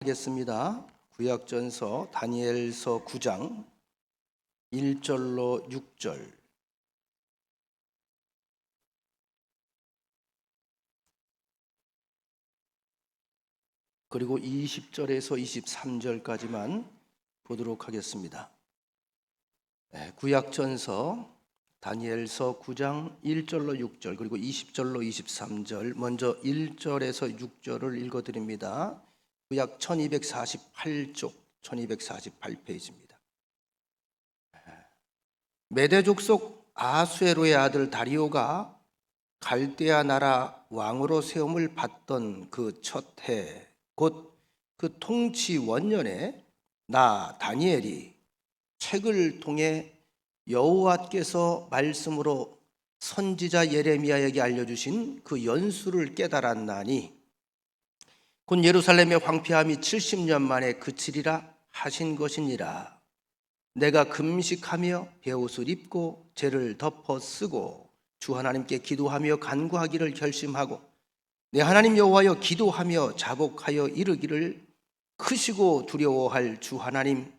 하겠습니다. 구약전서 다니엘서 9장 1절로 6절, 그리고 20절에서 23절까지만 보도록 하겠습니다. 구약전서 다니엘서 9장 1절로 6절, 그리고 20절로 23절, 먼저 1절에서 6절을 읽어드립니다. 구약 1248쪽 1248페이지입니다. 메대 족속 아수에로의 아들 다리오가 갈대아 나라 왕으로 세움을 받던 그 첫 해, 곧 그 통치 원년에 나 다니엘이 책을 통해 여호와께서 말씀으로 선지자 예레미야에게 알려주신 그 연수를 깨달았나니 곧 예루살렘의 황폐함이 70년 만에 그치리라 하신 것이니라. 내가 금식하며 베옷을 입고 죄를 덮어 쓰고 주 하나님께 기도하며 간구하기를 결심하고 내 하나님 여호와여 기도하며 자복하여 이르기를 크시고 두려워할 주 하나님,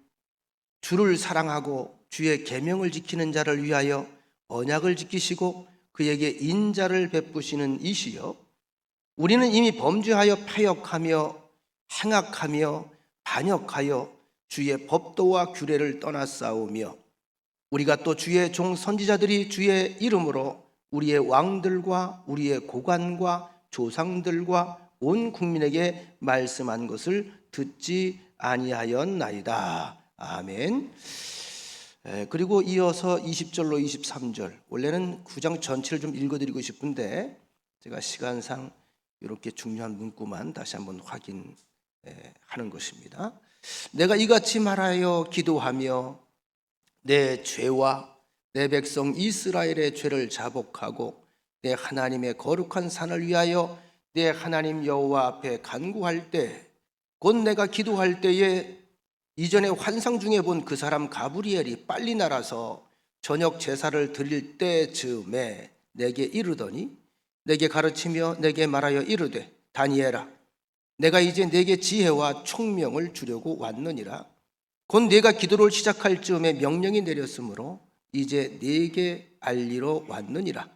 주를 사랑하고 주의 계명을 지키는 자를 위하여 언약을 지키시고 그에게 인자를 베푸시는 이시여, 우리는 이미 범죄하여 패역하며 행악하며 반역하여 주의 법도와 규례를 떠났사오며 우리가 또 주의 종 선지자들이 주의 이름으로 우리의 왕들과 우리의 고관과 조상들과 온 국민에게 말씀한 것을 듣지 아니하였나이다. 아멘. 그리고 이어서 20절로 23절, 원래는 9장 전체를 좀 읽어드리고 싶은데 제가 시간상 이렇게 중요한 문구만 다시 한번 확인하는 것입니다. 내가 이같이 말하여 기도하며 내 죄와 내 백성 이스라엘의 죄를 자복하고 내 하나님의 거룩한 산을 위하여 내 하나님 여호와 앞에 간구할 때, 곧 내가 기도할 때에 이전에 환상 중에 본 그 사람 가브리엘이 빨리 날아서 저녁 제사를 드릴 때쯤에 내게 이르더니 내게 가르치며 내게 말하여 이르되 다니엘아, 내가 이제 내게 지혜와 총명을 주려고 왔느니라. 곧 내가 기도를 시작할 즈음에 명령이 내렸으므로 이제 내게 알리러 왔느니라.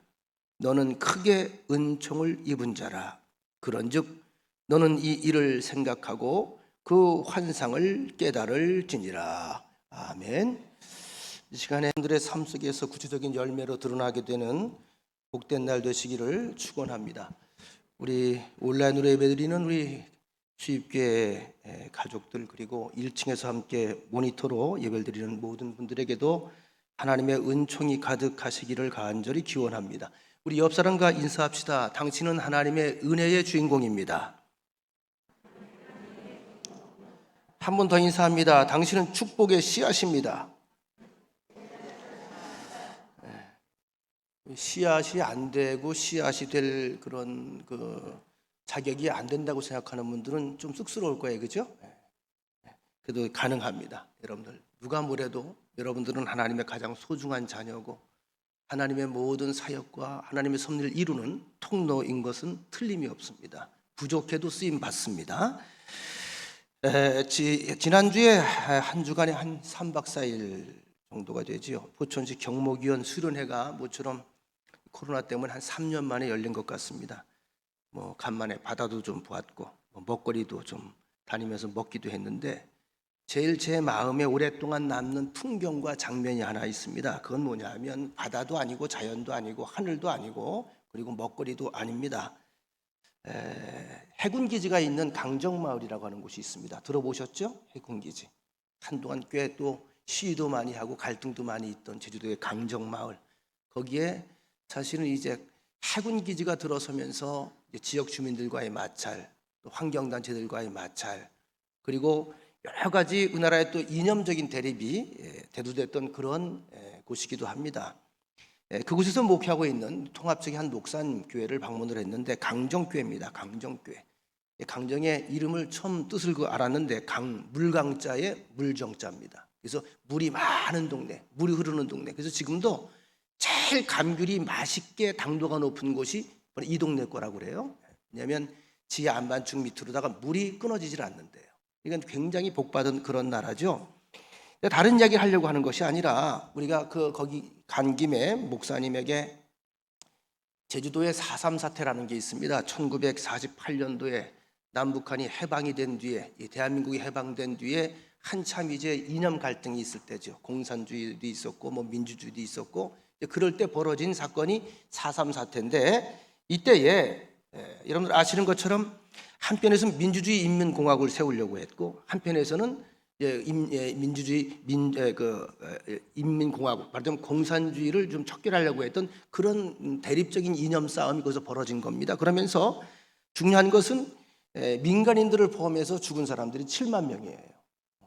너는 크게 은총을 입은 자라. 그런즉 너는 이 일을 생각하고 그 환상을 깨달을지니라. 아멘. 이 시간에 여러분들의 삶 속에서 구체적인 열매로 드러나게 되는 복된 날 되시기를 축원합니다. 우리 온라인으로 예배드리는 우리 수입교회 가족들, 그리고 1층에서 함께 모니터로 예배드리는 모든 분들에게도 하나님의 은총이 가득하시기를 간절히 기원합니다. 우리 옆 사람과 인사합시다. 당신은 하나님의 은혜의 주인공입니다. 한 번 더 인사합니다. 당신은 축복의 씨앗입니다. 씨앗이 안 되고 씨앗이 될 그런 자격이 안 된다고 생각하는 분들은 좀 쑥스러울 거예요, 그죠? 그래도 가능합니다. 여러분들 누가 뭐래도 여러분들은 하나님의 가장 소중한 자녀고 하나님의 모든 사역과 하나님의 섭리를 이루는 통로인 것은 틀림이 없습니다. 부족해도 쓰임 받습니다. 지난주에 한 주간에 한 3박 4일 정도가 되지요. 포천시 경목위원 수련회가 모처럼 코로나 때문에 한 3년 만에 열린 것 같습니다. 간만에 바다도 좀 보았고 먹거리도 좀 다니면서 먹기도 했는데 제일 제 마음에 오랫동안 남는 풍경과 장면이 하나 있습니다. 그건 뭐냐 하면 바다도 아니고 자연도 아니고 하늘도 아니고 그리고 먹거리도 아닙니다. 해군기지가 있는 강정마을이라고 하는 곳이 있습니다. 들어보셨죠? 해군기지. 한동안 꽤 또 시위도 많이 하고 갈등도 많이 있던 제주도의 강정마을. 거기에 사실은 이제 해군기지가 들어서면서 지역 주민들과의 마찰, 또 환경단체들과의 마찰, 그리고 여러 가지 우리나라의 또 이념적인 대립이 대두됐던 그런 곳이기도 합니다. 그곳에서 목회하고 있는 통합적인 한 목사님 교회를 방문을 했는데 강정교회입니다. 강정교회. 강정의 이름을 처음 뜻을 알았는데 물강자의 물정자입니다. 그래서 물이 많은 동네, 물이 흐르는 동네. 그래서 지금도 제일 감귤이 맛있게 당도가 높은 곳이 이 동네 거라고 그래요. 왜냐하면 지하 안반층 밑으로다가 물이 끊어지질 않는데요. 이건 굉장히 복받은 그런 나라죠. 다른 이야기를 하려고 하는 것이 아니라 우리가 거기 간 김에 목사님에게 제주도에 4.3 사태라는 게 있습니다. 1948년도에 남북한이 해방이 된 뒤에, 이 대한민국이 해방된 뒤에 한참 이제 이념 갈등이 있을 때죠. 공산주의도 있었고 뭐 민주주의도 있었고, 그럴 때 벌어진 사건이 4.3 사태인데, 이때에 여러분들 아시는 것처럼 한편에서는 민주주의 인민공화국을 세우려고 했고, 한편에서는 민주주의 인민공화국, 말하자면 공산주의를 좀 척결하려고 했던 그런 대립적인 이념 싸움이 거기서 벌어진 겁니다. 그러면서 중요한 것은 민간인들을 포함해서 죽은 사람들이 7만 명이에요.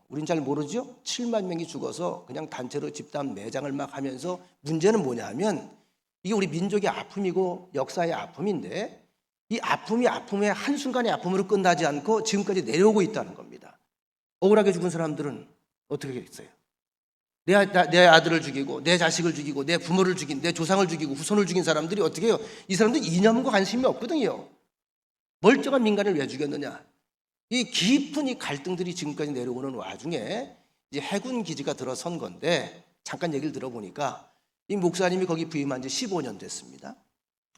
우린 잘 모르죠? 7만 명이 죽어서 그냥 단체로 집단 매장을 막 하면서, 문제는 뭐냐면 이게 우리 민족의 아픔이고 역사의 아픔인데, 이 아픔이 아픔의 한순간의 아픔으로 끝나지 않고 지금까지 내려오고 있다는 겁니다. 억울하게 죽은 사람들은 어떻게 했어요? 내 아들을 죽이고 내 자식을 죽이고 내 부모를 죽인, 내 조상을 죽이고 후손을 죽인 사람들이 어떻게 해요? 이 사람들은 이념과 관심이 없거든요. 멀쩡한 민간을 왜 죽였느냐? 이 깊은 이 갈등들이 지금까지 내려오는 와중에 이제 해군 기지가 들어선 건데, 잠깐 얘기를 들어보니까 이 목사님이 거기 부임한 지 15년 됐습니다.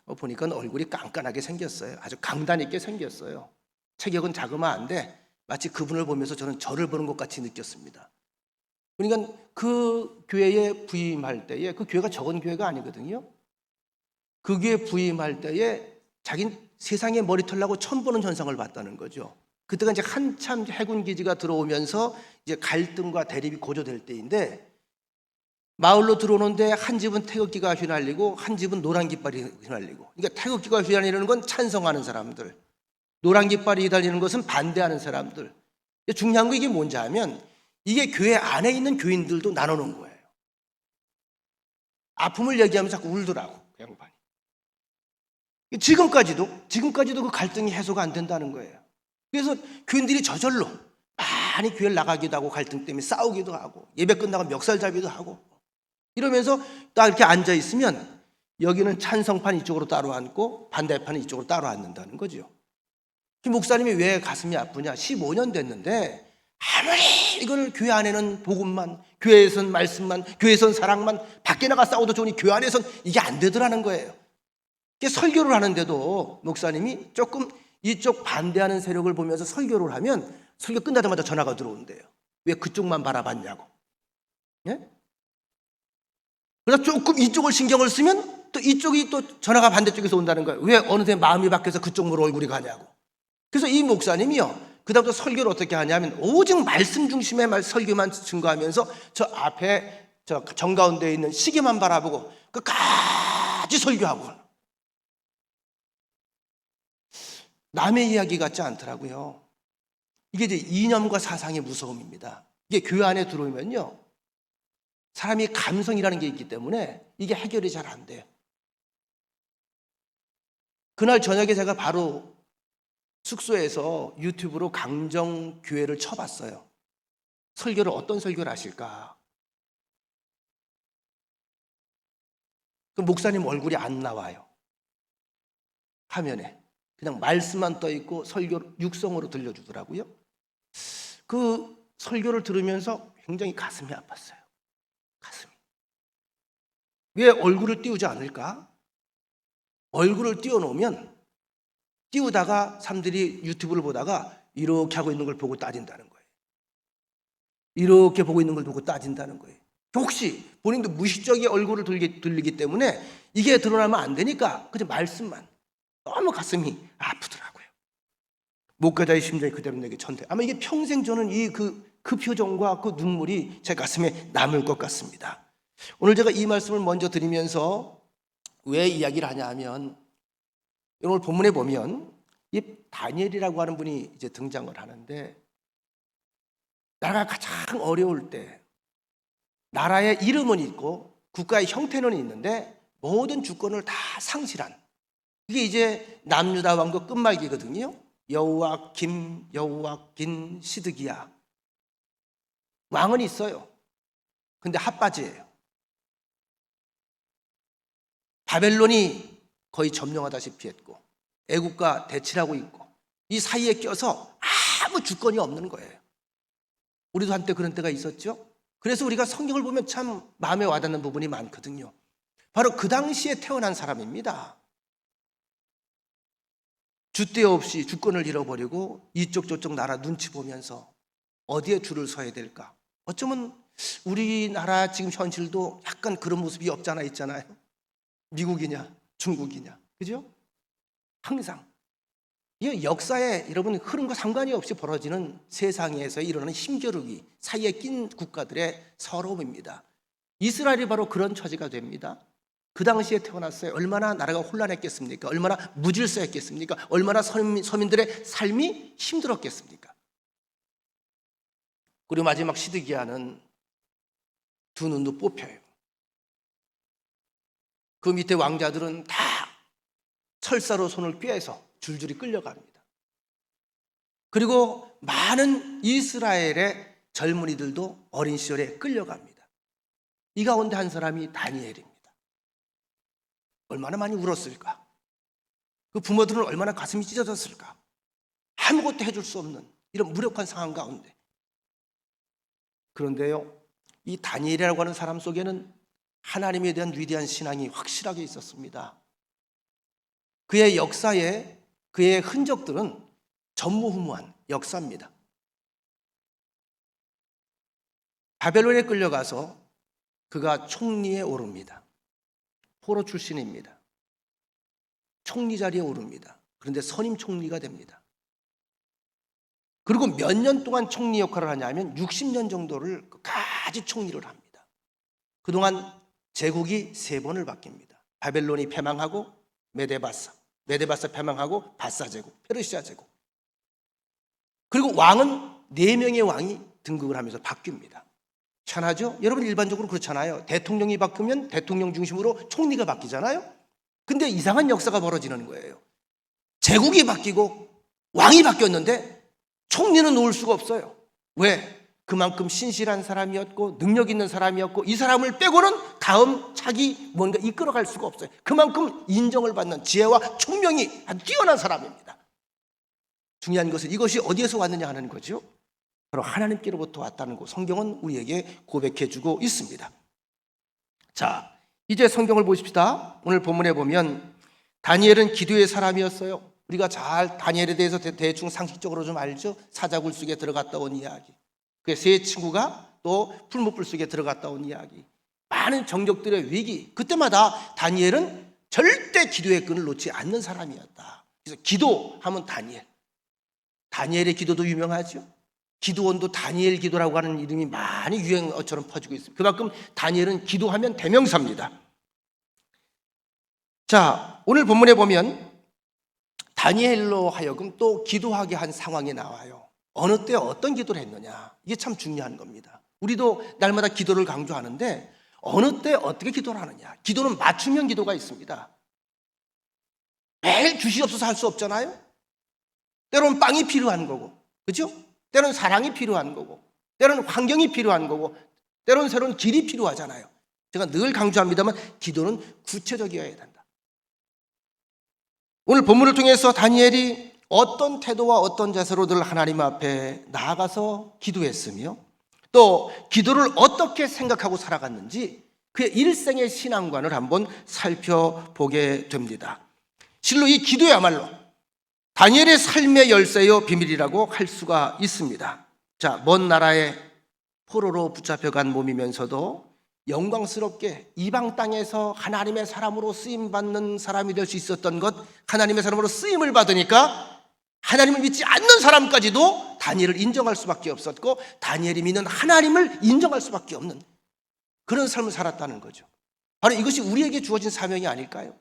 보니까 얼굴이 깐깐하게 생겼어요. 아주 강단 있게 생겼어요. 체격은 자그마한데 마치 그분을 보면서 저는 저를 보는 것 같이 느꼈습니다. 그러니까 그 교회에 부임할 때에, 그 교회가 적은 교회가 아니거든요. 그 교회에 부임할 때에 자기는 세상에 머리털 나고 처음 보는 현상을 봤다는 거죠. 그때가 이제 한참 해군 기지가 들어오면서 이제 갈등과 대립이 고조될 때인데, 마을로 들어오는데 한 집은 태극기가 휘날리고 한 집은 노란 깃발이 휘날리고, 그러니까 태극기가 휘날리는 건 찬성하는 사람들, 노란 깃발이 휘날리는 것은 반대하는 사람들. 중요한 거 이게 뭔지 하면, 이게 교회 안에 있는 교인들도 나눠놓은 거예요. 아픔을 얘기하면 자꾸 울더라고, 그 양반이. 지금까지도 그 갈등이 해소가 안 된다는 거예요. 그래서 교인들이 저절로 많이 교회를 나가기도 하고, 갈등 때문에 싸우기도 하고, 예배 끝나고 멱살잡이도 하고, 이러면서 딱 이렇게 앉아 있으면 여기는 찬성판 이쪽으로 따로 앉고 반대판은 이쪽으로 따로 앉는다는 거죠. 그 목사님이 왜 가슴이 아프냐? 15년 됐는데 아무리 이걸 교회 안에는 복음만, 교회에선 말씀만, 교회에선 사랑만, 밖에 나가 싸워도 좋으니 교회 안에선 이게 안 되더라는 거예요. 설교를 하는데도 목사님이 조금 이쪽 반대하는 세력을 보면서 설교를 하면 설교 끝나자마자 전화가 들어온대요. 왜 그쪽만 바라봤냐고. 예? 그래서 조금 이쪽을 신경을 쓰면 또 이쪽이 또 전화가 반대쪽에서 온다는 거예요. 왜 어느새 마음이 바뀌어서 그쪽으로 얼굴이 가냐고. 그래서 이 목사님이요, 그다음부터 설교를 어떻게 하냐면 오직 말씀 중심의 설교만 증거하면서 저 앞에 저 정가운데 있는 시계만 바라보고 끝까지 설교하고. 남의 이야기 같지 않더라고요. 이게 이제 이념과 사상의 무서움입니다. 이게 교회 안에 들어오면요, 사람이 감성이라는 게 있기 때문에 이게 해결이 잘 안 돼요. 그날 저녁에 제가 바로 숙소에서 유튜브로 강정교회를 쳐봤어요. 설교를 어떤 설교를 하실까? 그 목사님 얼굴이 안 나와요, 화면에. 그냥 말씀만 떠 있고 설교 육성으로 들려주더라고요. 그 설교를 들으면서 굉장히 가슴이 아팠어요. 가슴이. 왜 얼굴을 띄우지 않을까? 얼굴을 띄워놓으면, 띄우다가 사람들이 유튜브를 보다가 이렇게 하고 있는 걸 보고 따진다는 거예요. 이렇게 보고 있는 걸 보고 따진다는 거예요. 혹시 본인도 무의식적인 얼굴을 들리기 때문에 이게 드러나면 안 되니까 그저 말씀만. 너무 가슴이 아프더라고요. 목회자의 심정이 그대로 내게 전대. 아마 이게 평생 저는 그 표정과 그 눈물이 제 가슴에 남을 것 같습니다. 오늘 제가 이 말씀을 먼저 드리면서 왜 이야기를 하냐 하면, 오늘 본문에 보면 이 다니엘이라고 하는 분이 이제 등장을 하는데, 나라가 가장 어려울 때 나라의 이름은 있고 국가의 형태는 있는데 모든 주권을 다 상실한, 이게 이제 남유다 왕국 끝말기거든요. 여호와김, 여호와긴, 시드기야. 왕은 있어요. 근데 핫바지예요. 바벨론이 거의 점령하다시피 했고 애국과 대치하고 있고, 이 사이에 껴서 아무 주권이 없는 거예요. 우리도 한때 그런 때가 있었죠. 그래서 우리가 성경을 보면 참 마음에 와닿는 부분이 많거든요. 바로 그 당시에 태어난 사람입니다. 줏대 없이 주권을 잃어버리고 이쪽 저쪽 나라 눈치 보면서 어디에 줄을 서야 될까? 어쩌면 우리나라 지금 현실도 약간 그런 모습이 없지 않아 있잖아요. 미국이냐 중국이냐, 그죠? 항상 이 역사에 여러분 흐름과 상관이 없이 벌어지는 세상에서 일어나는 힘겨루기, 사이에 낀 국가들의 서러움입니다. 이스라엘이 바로 그런 처지가 됩니다. 그 당시에 태어났어요. 얼마나 나라가 혼란했겠습니까? 얼마나 무질서했겠습니까? 얼마나 서민들의 삶이 힘들었겠습니까? 그리고 마지막 시드기야는 두 눈도 뽑혀요. 그 밑에 왕자들은 다 철사로 손을 꿰서 줄줄이 끌려갑니다. 그리고 많은 이스라엘의 젊은이들도 어린 시절에 끌려갑니다. 이 가운데 한 사람이 다니엘입니다. 얼마나 많이 울었을까? 그 부모들은 얼마나 가슴이 찢어졌을까? 아무것도 해줄 수 없는 이런 무력한 상황 가운데. 그런데요, 이 다니엘이라고 하는 사람 속에는 하나님에 대한 위대한 신앙이 확실하게 있었습니다. 그의 역사에 그의 흔적들은 전무후무한 역사입니다. 바벨론에 끌려가서 그가 총리에 오릅니다. 포로 출신입니다. 총리 자리에 오릅니다. 그런데 선임 총리가 됩니다. 그리고 몇 년 동안 총리 역할을 하냐면 60년 정도를 끝까지 총리를 합니다. 그동안 제국이 3번을 바뀝니다. 바벨론이 패망하고 메데바사 패망하고 바사 제국, 페르시아 제국. 그리고 왕은 4명의 왕이 등극을 하면서 바뀝니다. 희한하죠? 여러분 일반적으로 그렇잖아요. 대통령이 바뀌면 대통령 중심으로 총리가 바뀌잖아요. 근데 이상한 역사가 벌어지는 거예요. 제국이 바뀌고 왕이 바뀌었는데 총리는 놓을 수가 없어요. 왜? 그만큼 신실한 사람이었고 능력 있는 사람이었고 이 사람을 빼고는 다음 차기 뭔가 이끌어갈 수가 없어요. 그만큼 인정을 받는 지혜와 총명이 아주 뛰어난 사람입니다. 중요한 것은 이것이 어디에서 왔느냐 하는 거죠. 바로 하나님께로부터 왔다는 거 성경은 우리에게 고백해주고 있습니다. 자, 이제 성경을 보십시다. 오늘 본문에 보면 다니엘은 기도의 사람이었어요. 우리가 잘 다니엘에 대해서 대충 상식적으로 좀 알죠. 사자굴 속에 들어갔다 온 이야기, 그의 세 친구가 또 풀무불 속에 들어갔다 온 이야기, 많은 정적들의 위기, 그때마다 다니엘은 절대 기도의 끈을 놓지 않는 사람이었다. 그래서 기도하면 다니엘의 기도도 유명하죠. 기도원도 다니엘 기도라고 하는 이름이 많이 유행어처럼 퍼지고 있습니다. 그만큼 다니엘은 기도하면 대명사입니다. 자, 오늘 본문에 보면 다니엘로 하여금 또 기도하게 한 상황이 나와요. 어느 때 어떤 기도를 했느냐, 이게 참 중요한 겁니다. 우리도 날마다 기도를 강조하는데 어느 때 어떻게 기도를 하느냐. 기도는 맞춤형 기도가 있습니다. 매일 주시옵소서 할 수 없잖아요. 때로는 빵이 필요한 거고, 그렇죠? 때로는 사랑이 필요한 거고, 때로는 환경이 필요한 거고, 때로는 새로운 길이 필요하잖아요. 제가 늘 강조합니다만 기도는 구체적이어야 된다. 오늘 본문을 통해서 다니엘이 어떤 태도와 어떤 자세로 늘 하나님 앞에 나아가서 기도했으며 또 기도를 어떻게 생각하고 살아갔는지 그의 일생의 신앙관을 한번 살펴보게 됩니다. 실로 이 기도야말로 다니엘의 삶의 열쇠요 비밀이라고 할 수가 있습니다. 자, 먼 나라의 포로로 붙잡혀간 몸이면서도 영광스럽게 이방 땅에서 하나님의 사람으로 쓰임받는 사람이 될 수 있었던 것, 하나님의 사람으로 쓰임을 받으니까 하나님을 믿지 않는 사람까지도 다니엘을 인정할 수밖에 없었고 다니엘이 믿는 하나님을 인정할 수밖에 없는 그런 삶을 살았다는 거죠. 바로 이것이 우리에게 주어진 사명이 아닐까요?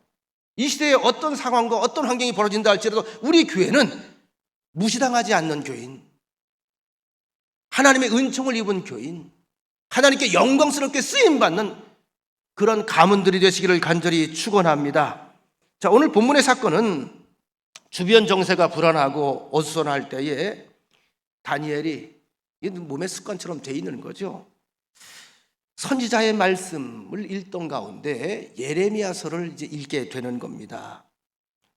이 시대에 어떤 상황과 어떤 환경이 벌어진다 할지라도 우리 교회는 무시당하지 않는 교인, 하나님의 은총을 입은 교인, 하나님께 영광스럽게 쓰임받는 그런 가문들이 되시기를 간절히 축원합니다. 자, 오늘 본문의 사건은 주변 정세가 불안하고 어수선할 때에 다니엘이 몸의 습관처럼 돼 있는 거죠. 선지자의 말씀을 읽던 가운데 예레미야서를 이제 읽게 되는 겁니다.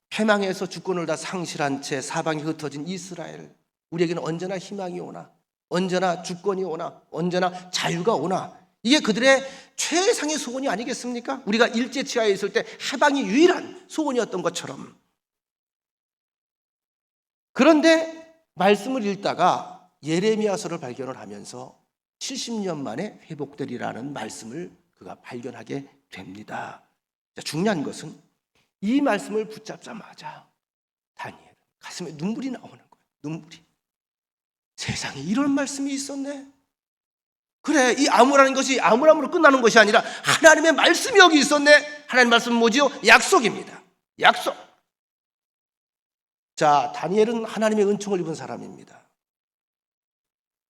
패망해서 주권을 다 상실한 채 사방에 흩어진 이스라엘, 우리에게는 언제나 희망이 오나 언제나 주권이 오나, 언제나 자유가 오나, 이게 그들의 최상의 소원이 아니겠습니까? 우리가 일제치하에 있을 때 해방이 유일한 소원이었던 것처럼. 그런데 말씀을 읽다가 예레미야서를 발견을 하면서 70년 만에 회복되리라는 말씀을 그가 발견하게 됩니다. 중요한 것은 이 말씀을 붙잡자마자 다니엘은 가슴에 눈물이 나오는 거예요. 눈물이. 세상에 이런 말씀이 있었네. 그래, 이 암호라는 것이 암호람으로 끝나는 것이 아니라 하나님의 말씀이 여기 있었네. 하나님의 말씀은 뭐지요? 약속입니다. 약속. 자, 다니엘은 하나님의 은총을 입은 사람입니다.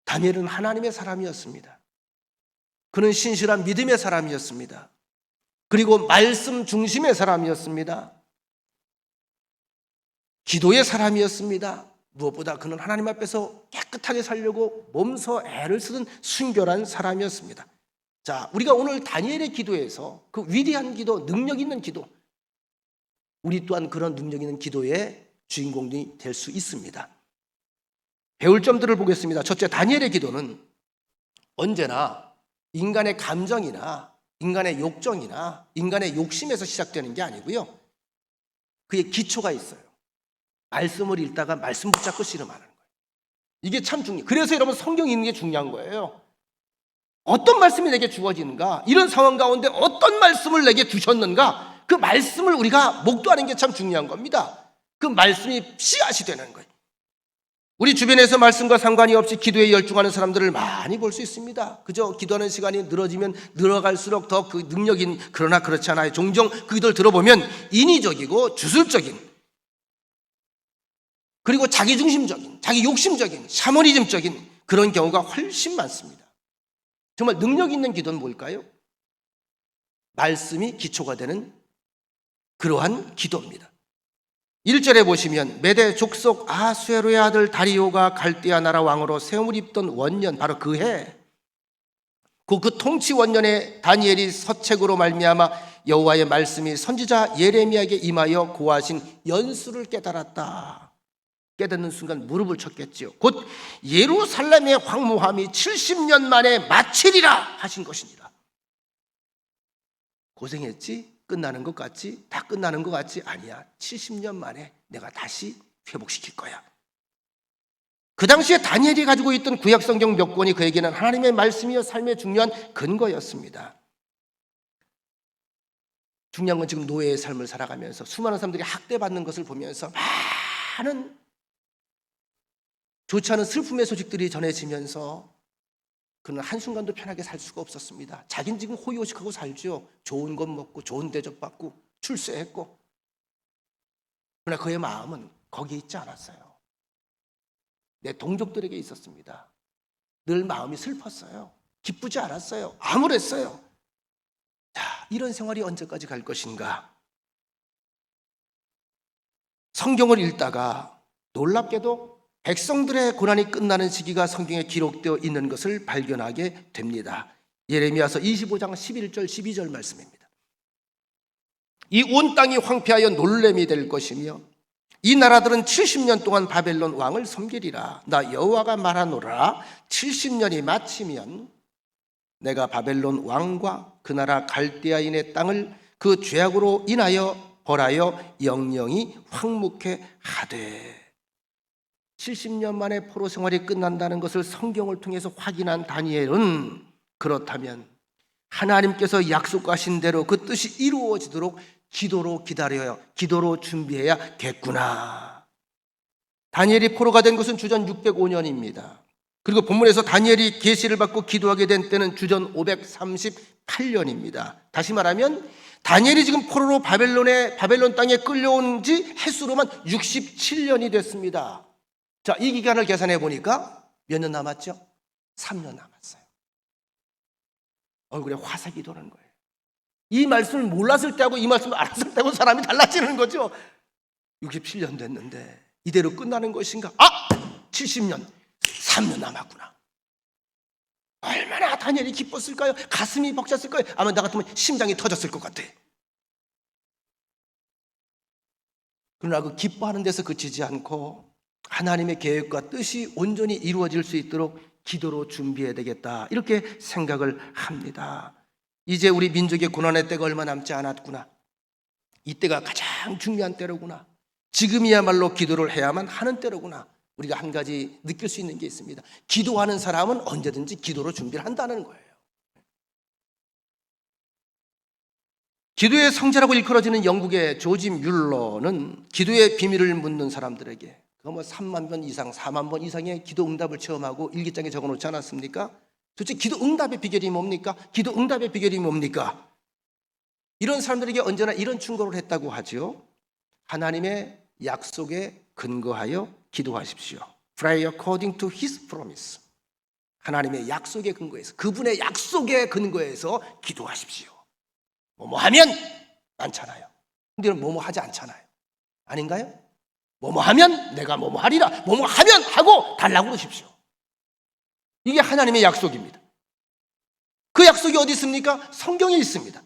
다니엘은 하나님의 사람이었습니다. 그는 신실한 믿음의 사람이었습니다. 그리고 말씀 중심의 사람이었습니다. 기도의 사람이었습니다. 무엇보다 그는 하나님 앞에서 깨끗하게 살려고 몸소 애를 쓰는 순결한 사람이었습니다. 자, 우리가 오늘 다니엘의 기도에서 그 위대한 기도, 능력 있는 기도, 우리 또한 그런 능력 있는 기도의 주인공이 될 수 있습니다. 배울 점들을 보겠습니다. 첫째, 다니엘의 기도는 언제나 인간의 감정이나 인간의 욕정이나 인간의 욕심에서 시작되는 게 아니고요, 그의 기초가 있어요. 말씀을 읽다가 말씀 붙잡고 씨름하는 거예요. 이게 참 중요해요. 그래서 여러분 성경이 있는 게 중요한 거예요. 어떤 말씀이 내게 주어지는가, 이런 상황 가운데 어떤 말씀을 내게 주셨는가, 그 말씀을 우리가 목도하는 게 참 중요한 겁니다. 그 말씀이 씨앗이 되는 거예요. 우리 주변에서 말씀과 상관이 없이 기도에 열중하는 사람들을 많이 볼 수 있습니다. 그저 기도하는 시간이 늘어지면 늘어갈수록 더 그 능력인, 그러나 그렇지 않아요. 종종 그 기도를 들어보면 인위적이고 주술적인, 그리고 자기중심적인, 자기 욕심적인, 샤머니즘적인 그런 경우가 훨씬 많습니다. 정말 능력 있는 기도는 뭘까요? 말씀이 기초가 되는 그러한 기도입니다. 1절에 보시면 메대 족속 아수에로의 아들 다리오가 갈대아 나라 왕으로 세움을 입던 원년, 바로 그 해, 그 통치 원년에 다니엘이 서책으로 말미암아 여호와의 말씀이 선지자 예레미야에게 임하여 고하신 연수를 깨달았다. 깨닫는 순간 무릎을 쳤겠지요. 곧 예루살렘의 황무함이 70년 만에 마치리라 하신 것이니라. 고생했지? 끝나는 것 같지? 다 끝나는 것 같지? 아니야. 70년 만에 내가 다시 회복시킬 거야. 그 당시에 다니엘이 가지고 있던 구약성경 몇 권이 그에게는 하나님의 말씀이요 삶의 중요한 근거였습니다. 중요한 건 지금 노예의 삶을 살아가면서 수많은 사람들이 학대받는 것을 보면서 많은 좋지 않은 슬픔의 소식들이 전해지면서 그는 한순간도 편하게 살 수가 없었습니다. 자기는 지금 호의호식하고 살죠. 좋은 것 먹고 좋은 대접받고 출세했고. 그러나 그의 마음은 거기에 있지 않았어요. 내 동족들에게 있었습니다. 늘 마음이 슬펐어요. 기쁘지 않았어요. 암울했어요. 자, 이런 생활이 언제까지 갈 것인가? 성경을 읽다가 놀랍게도 백성들의 고난이 끝나는 시기가 성경에 기록되어 있는 것을 발견하게 됩니다. 예레미야서 25장 11절 12절 말씀입니다. 이 온 땅이 황폐하여 놀램이 될 것이며 이 나라들은 70년 동안 바벨론 왕을 섬기리라. 나 여호와가 말하노라. 70년이 마치면 내가 바벨론 왕과 그 나라 갈대아인의 땅을 그 죄악으로 인하여 벌하여 영영이 황무케 하되. 70년 만에 포로 생활이 끝난다는 것을 성경을 통해서 확인한 다니엘은 그렇다면 하나님께서 약속하신 대로 그 뜻이 이루어지도록 기도로 기다려요. 기도로 준비해야겠구나. 다니엘이 포로가 된 것은 주전 605년입니다. 그리고 본문에서 다니엘이 계시를 받고 기도하게 된 때는 주전 538년입니다. 다시 말하면 다니엘이 지금 포로로 바벨론 땅에 끌려온 지 횟수로만 67년이 됐습니다. 자, 이 기간을 계산해 보니까 몇 년 남았죠? 3년 남았어요. 얼굴에 화색이 도는 거예요. 이 말씀을 몰랐을 때하고 이 말씀을 알았을 때하고 사람이 달라지는 거죠. 67년 됐는데 이대로 끝나는 것인가? 70년, 3년 남았구나. 얼마나 다니엘이 기뻤을까요? 가슴이 벅찼을까요? 아마 나 같으면 심장이 터졌을 것 같아. 그러나 그 기뻐하는 데서 그치지 않고 하나님의 계획과 뜻이 온전히 이루어질 수 있도록 기도로 준비해야 되겠다, 이렇게 생각을 합니다. 이제 우리 민족의 고난의 때가 얼마 남지 않았구나. 이때가 가장 중요한 때로구나. 지금이야말로 기도를 해야만 하는 때로구나. 우리가 한 가지 느낄 수 있는 게 있습니다. 기도하는 사람은 언제든지 기도로 준비를 한다는 거예요. 기도의 성자라고 일컬어지는 영국의 조지 뮬러는 기도의 비밀을 묻는 사람들에게 3만 번 이상, 4만 번 이상의 기도 응답을 체험하고 일기장에 적어놓지 않았습니까? 도대체 기도 응답의 비결이 뭡니까? 기도 응답의 비결이 뭡니까? 이런 사람들에게 언제나 이런 충고를 했다고 하죠. 하나님의 약속에 근거하여 기도하십시오. Pray according to His promise. 하나님의 약속에 근거해서, 그분의 약속에 근거해서 기도하십시오. 뭐뭐 하면 많잖아요. 근데 뭐뭐 하지 않잖아요. 아닌가요? 뭐뭐 하면 내가 뭐뭐 하리라. 뭐뭐 하면 하고 달라고 그러십시오. 이게 하나님의 약속입니다. 그 약속이 어디 있습니까? 성경에 있습니다.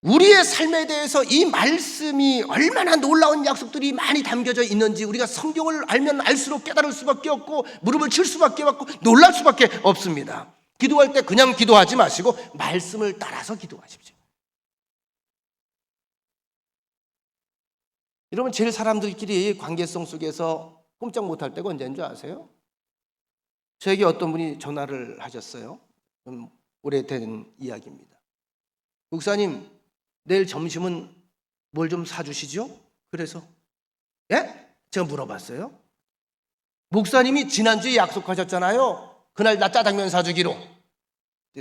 우리의 삶에 대해서 이 말씀이 얼마나 놀라운 약속들이 많이 담겨져 있는지 우리가 성경을 알면 알수록 깨달을 수밖에 없고 무릎을 칠 수밖에 없고 놀랄 수밖에 없습니다. 기도할 때 그냥 기도하지 마시고 말씀을 따라서 기도하십시오. 여러분, 제일 사람들끼리 관계성 속에서 꼼짝 못할 때가 언제인 줄 아세요? 저에게 어떤 분이 전화를 하셨어요. 좀 오래된 이야기입니다. 목사님, 내일 점심은 뭘 좀 사주시죠? 그래서 예? 제가 물어봤어요. 목사님이 지난주에 약속하셨잖아요. 그날 나 짜장면 사주기로.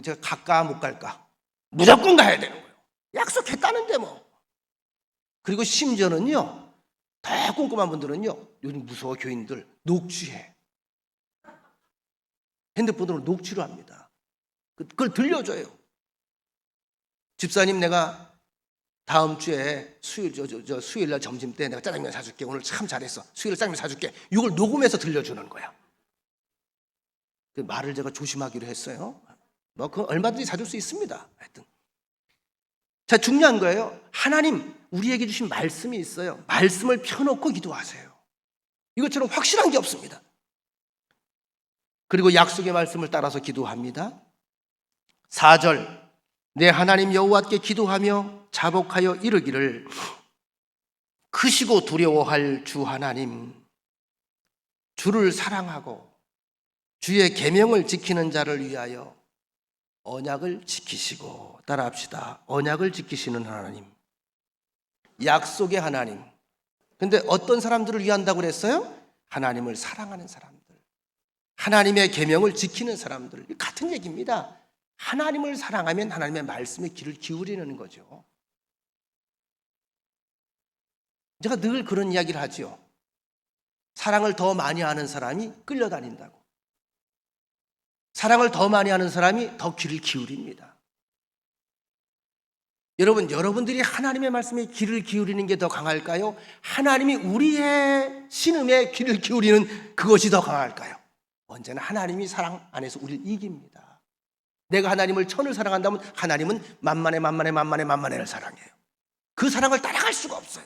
제가 갈까 못 갈까? 무조건 가야 되는 거예요. 약속했다는데 뭐. 그리고 심지어는요, 더 꼼꼼한 분들은요, 요즘 무서워 교인들 녹취해. 핸드폰으로 녹취를 합니다. 그걸 들려줘요. 집사님, 내가 다음 주에 수요일 날 점심 때 내가 짜장면 사줄게. 오늘 참 잘했어. 수요일 짜장면 사줄게. 이걸 녹음해서 들려주는 거야. 그 말을 제가 조심하기로 했어요. 뭐 그건 얼마든지 사줄 수 있습니다. 하여튼. 자, 중요한 거예요. 하나님 우리에게 주신 말씀이 있어요. 말씀을 펴놓고 기도하세요. 이것처럼 확실한 게 없습니다. 그리고 약속의 말씀을 따라서 기도합니다. 4절, 내 하나님 여호와께 기도하며 자복하여 이르기를, 크시고 두려워할 주 하나님, 주를 사랑하고 주의 계명을 지키는 자를 위하여 언약을 지키시고. 따라합시다. 언약을 지키시는 하나님, 약속의 하나님. 근데 어떤 사람들을 위한다고 그랬어요? 하나님을 사랑하는 사람들, 하나님의 계명을 지키는 사람들. 같은 얘기입니다. 하나님을 사랑하면 하나님의 말씀에 귀를 기울이는 거죠. 제가 늘 그런 이야기를 하죠. 사랑을 더 많이 하는 사람이 끌려다닌다고. 사랑을 더 많이 하는 사람이 더 귀를 기울입니다. 여러분들이 하나님의 말씀에 귀를 기울이는 게 더 강할까요? 하나님이 우리의 신음에 귀를 기울이는 그것이 더 강할까요? 언제나 하나님이 사랑 안에서 우리를 이깁니다. 내가 하나님을 천을 사랑한다면 하나님은 만만해를 사랑해요. 그 사랑을 따라갈 수가 없어요.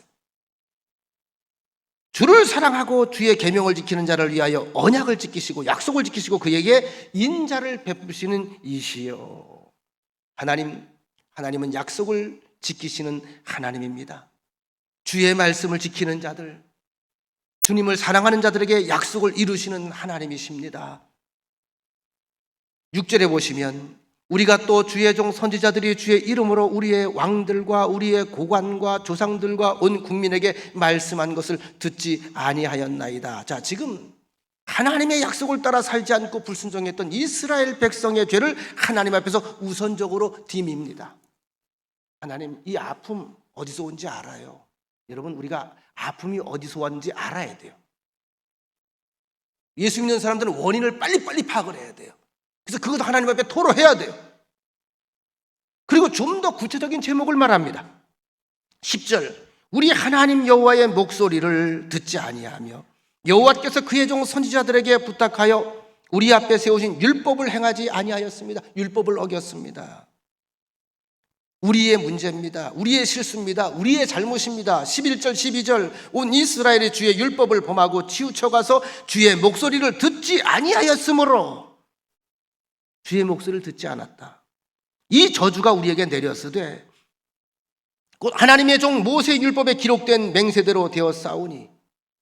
주를 사랑하고 주의 계명을 지키는 자를 위하여 언약을 지키시고 약속을 지키시고 그에게 인자를 베푸시는 이시여. 하나님은 약속을 지키시는 하나님입니다. 주의 말씀을 지키는 자들, 주님을 사랑하는 자들에게 약속을 이루시는 하나님이십니다. 6절에 보시면, 우리가 또 주의 종 선지자들이 주의 이름으로 우리의 왕들과 우리의 고관과 조상들과 온 국민에게 말씀한 것을 듣지 아니하였나이다. 자, 지금 하나님의 약속을 따라 살지 않고 불순종했던 이스라엘 백성의 죄를 하나님 앞에서 우선적으로 딤입니다. 하나님, 이 아픔 어디서 온지 알아요. 여러분, 우리가 아픔이 어디서 왔는지 알아야 돼요. 예수 믿는 사람들은 원인을 빨리빨리 파악을 해야 돼요. 그래서 그것도 하나님 앞에 토로해야 돼요. 그리고 좀 더 구체적인 제목을 말합니다. 10절, 우리 하나님 여호와의 목소리를 듣지 아니하며 여호와께서 그의 종 선지자들에게 부탁하여 우리 앞에 세우신 율법을 행하지 아니하였습니다. 율법을 어겼습니다. 우리의 문제입니다. 우리의 실수입니다. 우리의 잘못입니다. 11절 12절 온 이스라엘의 주의 율법을 범하고 치우쳐가서 주의 목소리를 듣지 아니하였으므로, 주의 목소리를 듣지 않았다. 이 저주가 우리에게 내렸으되 곧 하나님의 종 모세의 율법에 기록된 맹세대로 되어 싸우니.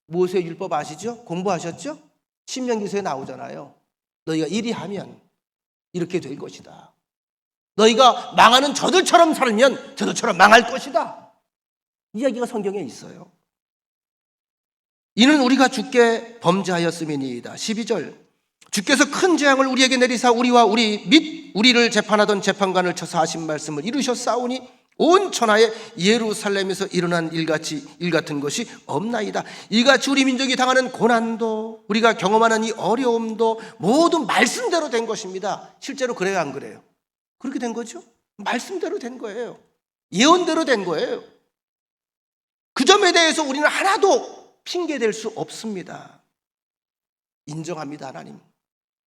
모세의 율법 아시죠? 공부하셨죠? 신명기서에 나오잖아요. 너희가 이리 하면 이렇게 될 것이다. 너희가 망하는 저들처럼 살면 저들처럼 망할 것이다. 이야기가 성경에 있어요. 이는 우리가 주께 범죄하였음이니이다. 12절 주께서 큰 재앙을 우리에게 내리사 우리와 우리 및 우리를 재판하던 재판관을 쳐서 하신 말씀을 이루셨사오니 온 천하에 예루살렘에서 일어난 일 같은 것이 없나이다. 이같이 우리 민족이 당하는 고난도, 우리가 경험하는 이 어려움도 모두 말씀대로 된 것입니다. 실제로 그래요, 안 그래요? 그렇게 된 거죠. 말씀대로 된 거예요. 예언대로 된 거예요. 그 점에 대해서 우리는 하나도 핑계댈 수 없습니다. 인정합니다, 하나님.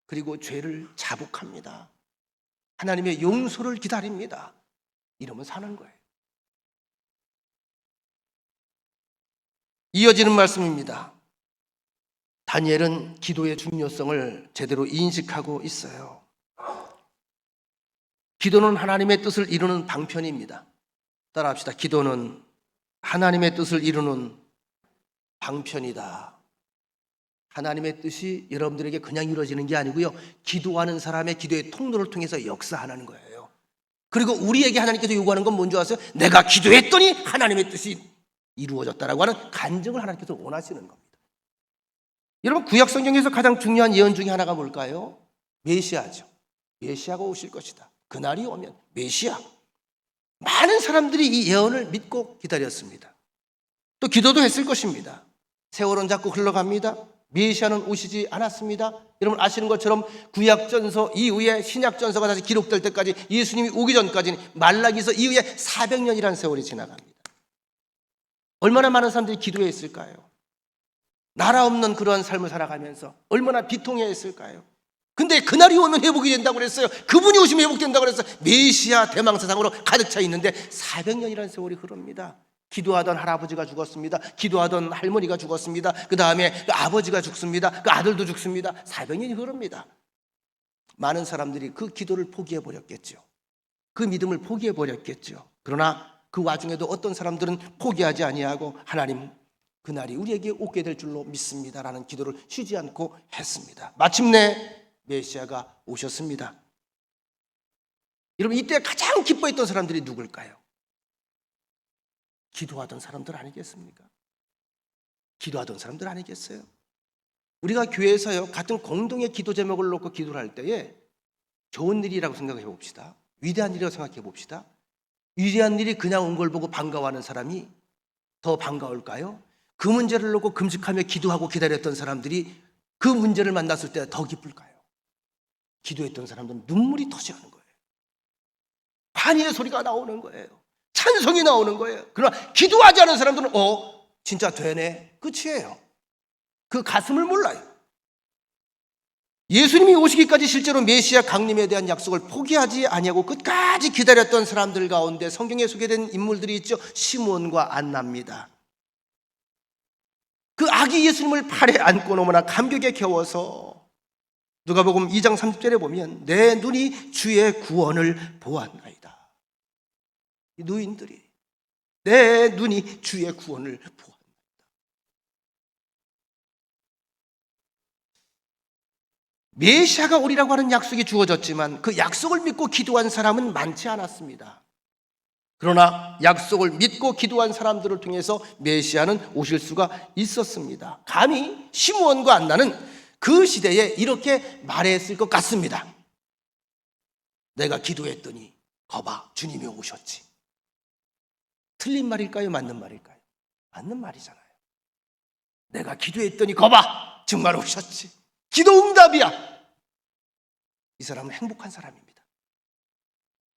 그리고 죄를 자복합니다. 하나님의 용서를 기다립니다. 이러면 사는 거예요. 이어지는 말씀입니다. 다니엘은 기도의 중요성을 제대로 인식하고 있어요. 기도는 하나님의 뜻을 이루는 방편입니다. 따라합시다. 기도는 하나님의 뜻을 이루는 방편이다. 하나님의 뜻이 여러분들에게 그냥 이루어지는 게 아니고요, 기도하는 사람의 기도의 통로를 통해서 역사하는 거예요. 그리고 우리에게 하나님께서 요구하는 건 뭔지 아세요? 내가 기도했더니 하나님의 뜻이 이루어졌다라고 하는 간증을 하나님께서 원하시는 겁니다. 여러분, 구약 성경에서 가장 중요한 예언 중에 하나가 뭘까요? 메시아죠. 메시아가 오실 것이다. 그날이 오면 메시아. 많은 사람들이 이 예언을 믿고 기다렸습니다. 또 기도도 했을 것입니다. 세월은 자꾸 흘러갑니다. 메시아는 오시지 않았습니다. 여러분 아시는 것처럼 구약전서 이후에 신약전서가 다시 기록될 때까지, 예수님이 오기 전까지는 말라기서 이후에 400년이라는 세월이 지나갑니다. 얼마나 많은 사람들이 기도했을까요? 나라 없는 그러한 삶을 살아가면서 얼마나 비통해했을까요? 근데 그날이 오면 회복이 된다고 그랬어요. 그분이 오시면 회복된다고 그랬어요. 메시아 대망사상으로 가득 차 있는데 400년이라는 세월이 흐릅니다. 기도하던 할아버지가 죽었습니다. 기도하던 할머니가 죽었습니다. 그 다음에 그 아버지가 죽습니다. 그 아들도 죽습니다. 400년이 흐릅니다. 많은 사람들이 그 기도를 포기해버렸겠죠. 그 믿음을 포기해버렸겠죠. 그러나 그 와중에도 어떤 사람들은 포기하지 아니하고 하나님, 그날이 우리에게 오게 될 줄로 믿습니다라는 기도를 쉬지 않고 했습니다. 마침내 메시아가 오셨습니다. 여러분, 이때 가장 기뻐했던 사람들이 누굴까요? 기도하던 사람들 아니겠습니까? 기도하던 사람들 아니겠어요? 우리가 교회에서요, 같은 공동의 기도 제목을 놓고 기도를 할 때에 좋은 일이라고 생각해 봅시다. 위대한 일이라고 생각해 봅시다. 위대한 일이 그냥 온 걸 보고 반가워하는 사람이 더 반가울까요? 그 문제를 놓고 금식하며 기도하고 기다렸던 사람들이 그 문제를 만났을 때 더 기쁠까요? 기도했던 사람들은 눈물이 터져가는 거예요. 환희의 소리가 나오는 거예요. 찬송이 나오는 거예요. 그러나 기도하지 않은 사람들은 진짜 되네, 끝이에요. 그 가슴을 몰라요. 예수님이 오시기까지 실제로 메시아 강림에 대한 약속을 포기하지 아니하고 끝까지 기다렸던 사람들 가운데 성경에 소개된 인물들이 있죠. 시므온과 안나입니다. 그 아기 예수님을 팔에 안고 너무나 감격에 겨워서 누가복음 2장 30절에 보면 내 눈이 주의 구원을 보았나이다. 이 누인들이 내 눈이 주의 구원을 보았나이다. 메시아가 오리라고 하는 약속이 주어졌지만 그 약속을 믿고 기도한 사람은 많지 않았습니다. 그러나 약속을 믿고 기도한 사람들을 통해서 메시아는 오실 수가 있었습니다. 감히 시므온과 안나는 그 시대에 이렇게 말했을 것 같습니다. 내가 기도했더니 거봐, 주님이 오셨지. 틀린 말일까요? 맞는 말일까요? 맞는 말이잖아요. 내가 기도했더니 거봐, 정말 오셨지. 기도 응답이야. 이 사람은 행복한 사람입니다.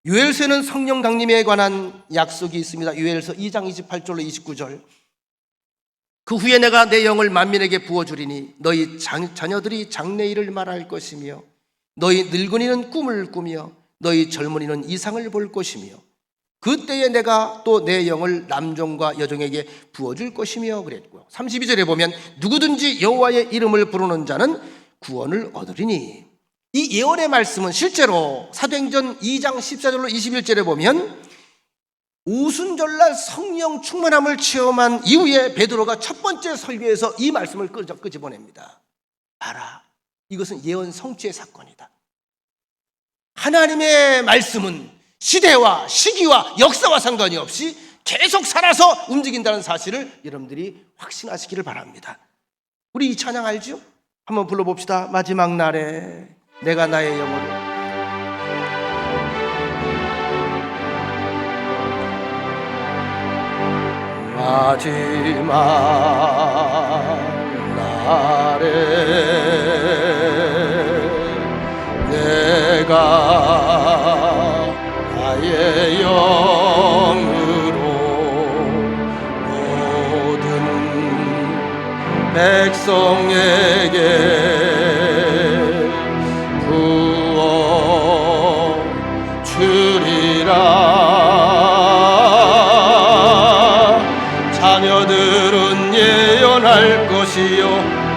요엘서에는 성령 강림에 관한 약속이 있습니다. 요엘서 2장 28절로 29절. 그 후에 내가 내 영을 만민에게 부어주리니 너희 자녀들이 장래일을 말할 것이며 너희 늙은이는 꿈을 꾸며 너희 젊은이는 이상을 볼 것이며 그때에 내가 또 내 영을 남종과 여종에게 부어줄 것이며 그랬고요. 32절에 보면 누구든지 여호와의 이름을 부르는 자는 구원을 얻으리니, 이 예언의 말씀은 실제로 사도행전 2장 14절로 21절에 보면 오순절날 성령 충만함을 체험한 이후에 베드로가 첫 번째 설교에서 이 말씀을 끄집어냅니다. 봐라, 이것은 예언 성취의 사건이다. 하나님의 말씀은 시대와 시기와 역사와 상관이 없이 계속 살아서 움직인다는 사실을 여러분들이 확신하시기를 바랍니다. 우리 이 찬양 알죠? 한번 불러봅시다. 마지막 날에 내가 나의 영으로. 마지막 날에 내가 나의 영으로 모든 백성에게 부어 주리라. 자녀들은 예언할 것이요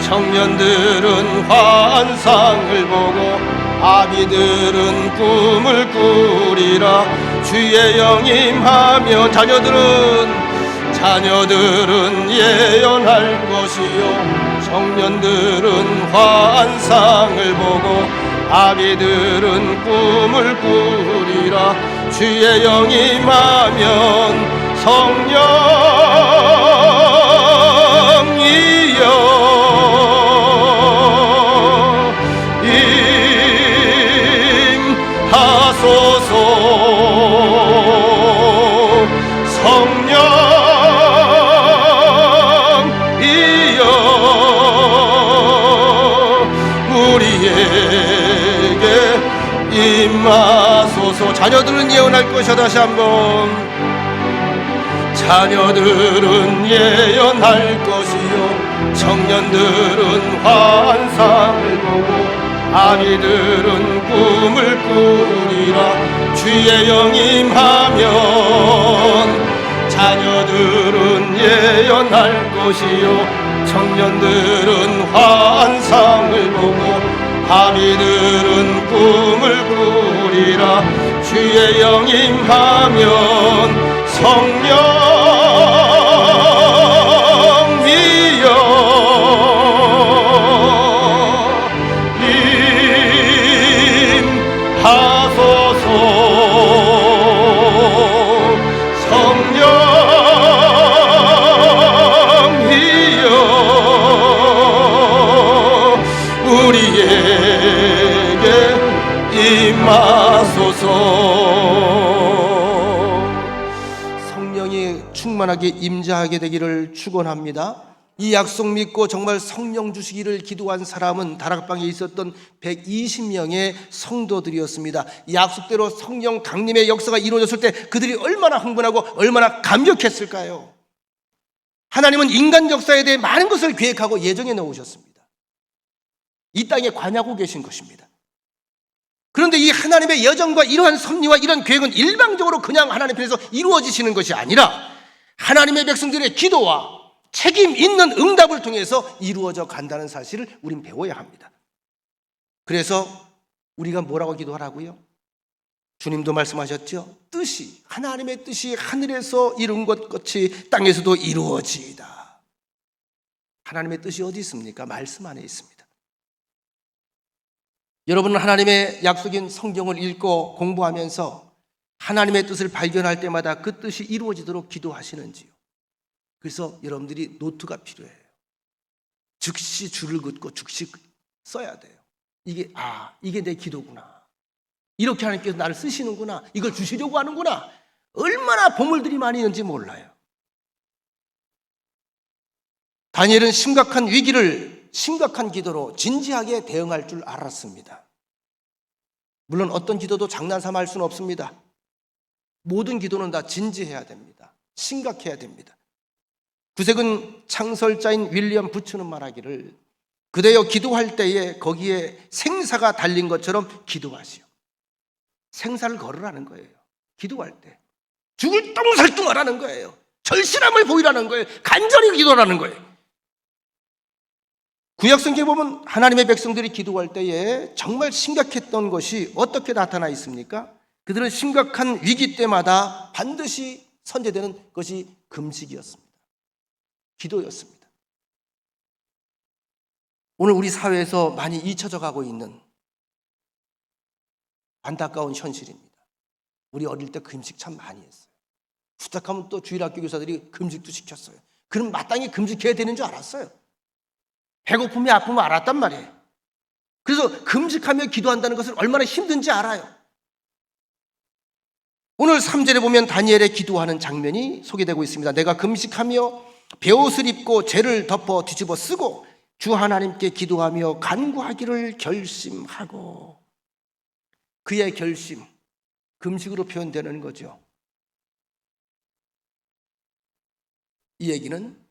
청년들은 환상을 보고 아비들은 꿈을 꾸리라. 주의 영이 임하면 자녀들은 예언할 것이요 청년들은 환상을 보고 아비들은 꿈을 꾸리라. 주의 영이 임하면 성령이여 임하소서. 성령이여 우리에게 임하소서. 자녀들은 예언할 것이다. 다시 한번. 자녀들은 예언할 것이요 청년들은 환상을 보고 아비들은 꿈을 꾸리라. 주의 영이 임하면 자녀들은 예언할 것이요 청년들은 환상을 보고 아비들은 꿈을 꾸리라. 주의 영이 임하면 성령이여 임하소서. 성령이여 우리에게 임하소서. 충만하게 임재하게 되기를 축원합니다. 이 약속 믿고 정말 성령 주시기를 기도한 사람은 다락방에 있었던 120명의 성도들이었습니다. 약속대로 성령 강림의 역사가 이루어졌을 때 그들이 얼마나 흥분하고 얼마나 감격했을까요? 하나님은 인간 역사에 대해 많은 것을 계획하고 예정해 놓으셨습니다. 이 땅에 관하고 계신 것입니다. 그런데 이 하나님의 여정과 이러한 섭리와 이런 계획은 일방적으로 그냥 하나님 편에서 이루어지시는 것이 아니라 하나님의 백성들의 기도와 책임 있는 응답을 통해서 이루어져 간다는 사실을 우린 배워야 합니다. 그래서 우리가 뭐라고 기도하라고요? 주님도 말씀하셨죠. 뜻이, 하나님의 뜻이 하늘에서 이룬 것 같이 땅에서도 이루어지이다. 하나님의 뜻이 어디 있습니까? 말씀 안에 있습니다. 여러분은 하나님의 약속인 성경을 읽고 공부하면서 하나님의 뜻을 발견할 때마다 그 뜻이 이루어지도록 기도하시는지요? 그래서 여러분들이 노트가 필요해요. 즉시 줄을 긋고 즉시 써야 돼요. 이게 내 기도구나. 이렇게 하나님께서 나를 쓰시는구나. 이걸 주시려고 하는구나. 얼마나 보물들이 많이 있는지 몰라요. 다니엘은 심각한 위기를 심각한 기도로 진지하게 대응할 줄 알았습니다. 물론 어떤 기도도 장난삼아 할 수는 없습니다. 모든 기도는 다 진지해야 됩니다. 심각해야 됩니다. 구색은 창설자인 윌리엄 부츠는 말하기를 그대여 기도할 때에 거기에 생사가 달린 것처럼 기도하시오. 생사를 걸으라는 거예요. 기도할 때 죽을 똥살뚱하라는 거예요. 절실함을 보이라는 거예요. 간절히 기도하라는 거예요. 구약성경에 보면 하나님의 백성들이 기도할 때에 정말 심각했던 것이 어떻게 나타나 있습니까? 그들은 심각한 위기 때마다 반드시 선제되는 것이 금식이었습니다. 기도였습니다. 오늘 우리 사회에서 많이 잊혀져 가고 있는 안타까운 현실입니다. 우리 어릴 때 금식 참 많이 했어요. 부탁하면 또 주일학교 교사들이 금식도 시켰어요. 그럼 마땅히 금식해야 되는 줄 알았어요. 배고픔이 아픔을 알았단 말이에요. 그래서 금식하며 기도한다는 것은 얼마나 힘든지 알아요. 오늘 3절에 보면 다니엘의 기도하는 장면이 소개되고 있습니다. 내가 금식하며 베옷을 입고 죄를 덮어 뒤집어 쓰고 주 하나님께 기도하며 간구하기를 결심하고, 그의 결심, 금식으로 표현되는 거죠. 이 얘기는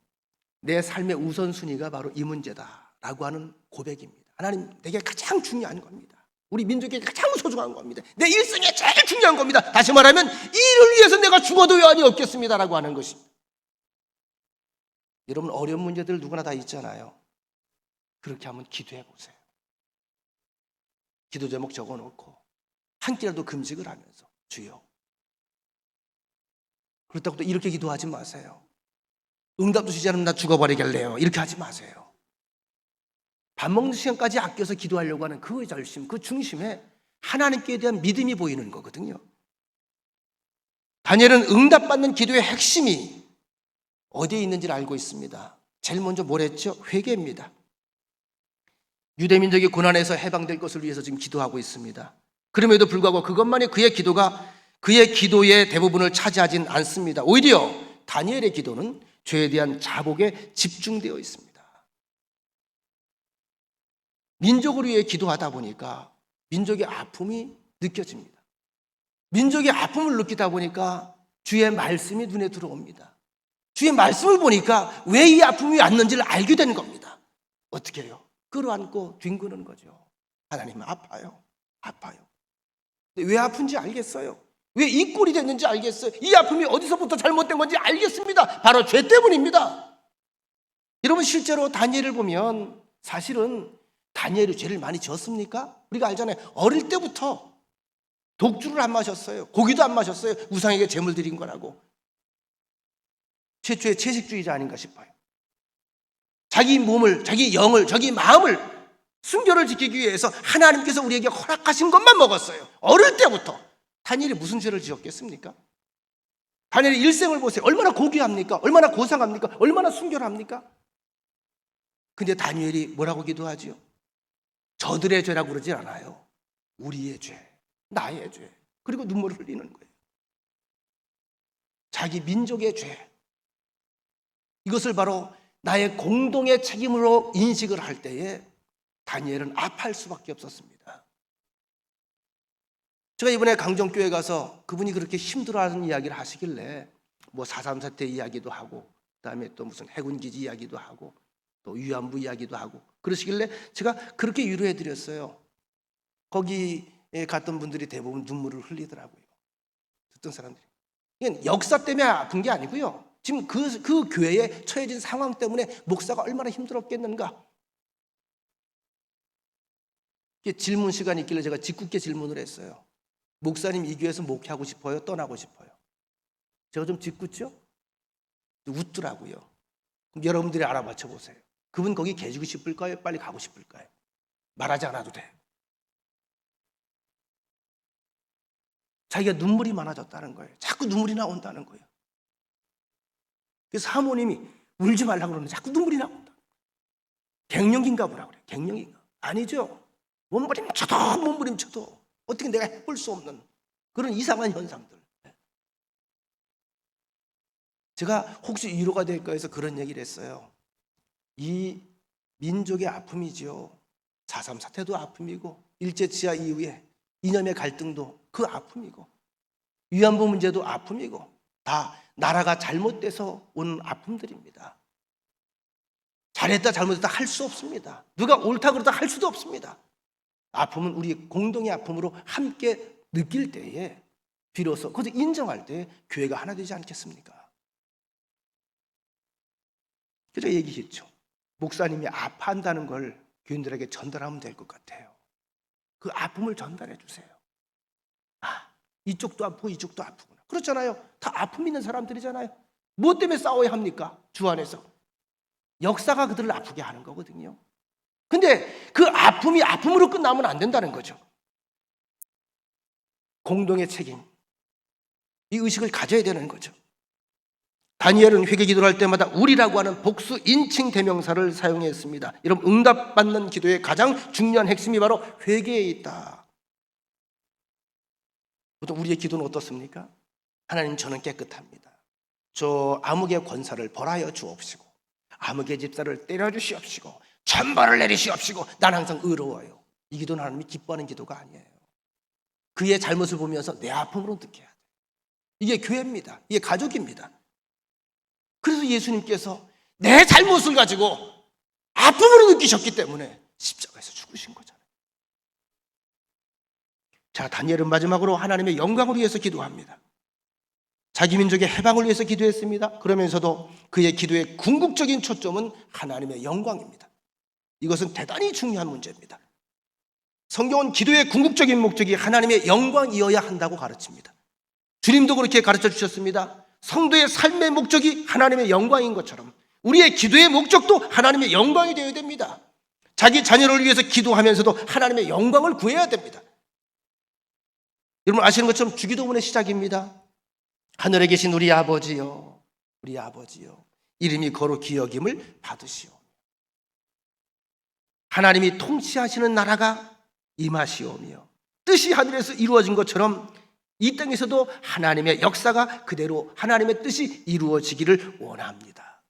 내 삶의 우선순위가 바로 이 문제다라고 하는 고백입니다. 하나님, 내게 가장 중요한 겁니다. 우리 민족에게 가장 소중한 겁니다. 내 일생에 제일 중요한 겁니다. 다시 말하면 이를 위해서 내가 죽어도 여한이 없겠습니다라고 하는 것입니다. 여러분, 어려운 문제들 누구나 다 있잖아요. 그렇게 한번 기도해 보세요. 기도 제목 적어놓고 한 끼라도 금식을 하면서, 주여, 그렇다고 또 이렇게 기도하지 마세요. 응답도 주지 않으면 나 죽어버리겠래요. 이렇게 하지 마세요. 밥 먹는 시간까지 아껴서 기도하려고 하는 그 절심, 그 중심에 하나님께 대한 믿음이 보이는 거거든요. 다니엘은 응답받는 기도의 핵심이 어디에 있는지를 알고 있습니다. 제일 먼저 뭘 했죠? 회개입니다. 유대민족이 고난에서 해방될 것을 위해서 지금 기도하고 있습니다. 그럼에도 불구하고 그것만이 그의 기도가 그의 기도의 대부분을 차지하진 않습니다. 오히려 다니엘의 기도는 죄에 대한 자복에 집중되어 있습니다. 민족을 위해 기도하다 보니까 민족의 아픔이 느껴집니다. 민족의 아픔을 느끼다 보니까 주의 말씀이 눈에 들어옵니다. 주의 말씀을 보니까 왜 이 아픔이 왔는지를 알게 된 겁니다. 어떻게 해요? 끌어안고 뒹구는 거죠. 하나님, 아파요. 근데 왜 아픈지 알겠어요. 왜 이 꼴이 됐는지 알겠어요. 이 아픔이 어디서부터 잘못된 건지 알겠습니다. 바로 죄 때문입니다. 여러분, 실제로 다니엘을 보면 사실은 다니엘이 죄를 많이 지었습니까? 우리가 알잖아요. 어릴 때부터 독주를 안 마셨어요. 고기도 안 마셨어요. 우상에게 제물 드린 거라고. 최초의 채식주의자 아닌가 싶어요. 자기 몸을, 자기 영을, 자기 마음을, 순결을 지키기 위해서 하나님께서 우리에게 허락하신 것만 먹었어요. 어릴 때부터. 다니엘이 무슨 죄를 지었겠습니까? 다니엘의 일생을 보세요. 얼마나 고귀합니까? 얼마나 고상합니까? 얼마나 순결합니까? 근데 다니엘이 뭐라고 기도하지요? 저들의 죄라고 그러지 않아요. 우리의 죄, 나의 죄, 그리고 눈물을 흘리는 거예요. 자기 민족의 죄, 이것을 바로 나의 공동의 책임으로 인식을 할 때에 다니엘은 아파할 수밖에 없었습니다. 제가 이번에 강정교회 가서 그분이 그렇게 힘들어하는 이야기를 하시길래 뭐 4.3 사태 이야기도 하고, 그다음에 또 무슨 해군기지 이야기도 하고, 또 위안부 이야기도 하고 그러시길래 제가 그렇게 위로해 드렸어요. 거기에 갔던 분들이 대부분 눈물을 흘리더라고요. 듣던 사람들이. 이건 역사 때문에 아픈 게 아니고요. 지금 그 교회에 처해진 상황 때문에 목사가 얼마나 힘들었겠는가. 질문 시간이 있길래 제가 짓궂게 질문을 했어요. 목사님, 이 교회에서 목회하고 싶어요? 떠나고 싶어요? 제가 좀 짓궂죠? 웃더라고요. 그럼 여러분들이 알아맞혀 보세요. 그분 거기 계시고 싶을까요? 빨리 가고 싶을까요? 말하지 않아도 돼. 자기가 눈물이 많아졌다는 거예요. 자꾸 눈물이 나온다는 거예요. 그래서 사모님이 울지 말라고 그러는데 자꾸 눈물이 나온다. 갱년기인가 보라 그래요. 갱년기인가? 아니죠. 몸부림쳐도 어떻게 내가 해볼 수 없는 그런 이상한 현상들. 제가 혹시 위로가 될까 해서 그런 얘기를 했어요. 이 민족의 아픔이죠. 4.3 사태도 아픔이고, 일제치하 이후에 이념의 갈등도 그 아픔이고, 위안부 문제도 아픔이고, 다 나라가 잘못돼서 온 아픔들입니다. 잘했다 잘못했다 할 수 없습니다. 누가 옳다 그러다 할 수도 없습니다. 아픔은 우리 공동의 아픔으로 함께 느낄 때에 비로소 그것을 인정할 때 교회가 하나 되지 않겠습니까? 그래서 얘기했죠. 목사님이 아파한다는 걸 교인들에게 전달하면 될 것 같아요. 그 아픔을 전달해 주세요. 아, 이쪽도 아프고 이쪽도 아프구나. 그렇잖아요. 다 아픔 있는 사람들이잖아요. 무엇 때문에 싸워야 합니까? 주 안에서. 역사가 그들을 아프게 하는 거거든요. 근데 그 아픔이 아픔으로 끝나면 안 된다는 거죠. 공동의 책임, 이 의식을 가져야 되는 거죠. 다니엘은 회개 기도를 할 때마다 우리라고 하는 복수 인칭 대명사를 사용했습니다. 여러분, 응답받는 기도의 가장 중요한 핵심이 바로 회개에 있다. 보통 우리의 기도는 어떻습니까? 하나님, 저는 깨끗합니다. 저 암흑의 권사를 벌하여 주옵시고 암흑의 집사를 때려주시옵시고 천벌을 내리시옵시고 난 항상 의로워요. 이 기도는 하나님이 기뻐하는 기도가 아니에요. 그의 잘못을 보면서 내 아픔으로 느껴야 돼요. 이게 교회입니다. 이게 가족입니다. 그래서 예수님께서 내 잘못을 가지고 아픔으로 느끼셨기 때문에 십자가에서 죽으신 거잖아요. 자, 다니엘은 마지막으로 하나님의 영광을 위해서 기도합니다. 자기 민족의 해방을 위해서 기도했습니다. 그러면서도 그의 기도의 궁극적인 초점은 하나님의 영광입니다. 이것은 대단히 중요한 문제입니다. 성경은 기도의 궁극적인 목적이 하나님의 영광이어야 한다고 가르칩니다. 주님도 그렇게 가르쳐 주셨습니다. 성도의 삶의 목적이 하나님의 영광인 것처럼 우리의 기도의 목적도 하나님의 영광이 되어야 됩니다. 자기 자녀를 위해서 기도하면서도 하나님의 영광을 구해야 됩니다. 여러분 아시는 것처럼 주기도문의 시작입니다. 하늘에 계신 우리 아버지여, 우리 아버지여, 이름이 거룩히 여김을 받으시오. 하나님이 통치하시는 나라가 임하시오며 뜻이 하늘에서 이루어진 것처럼 이 땅에서도 하나님의 역사가 그대로 하나님의 뜻이 이루어지기를 원합니다.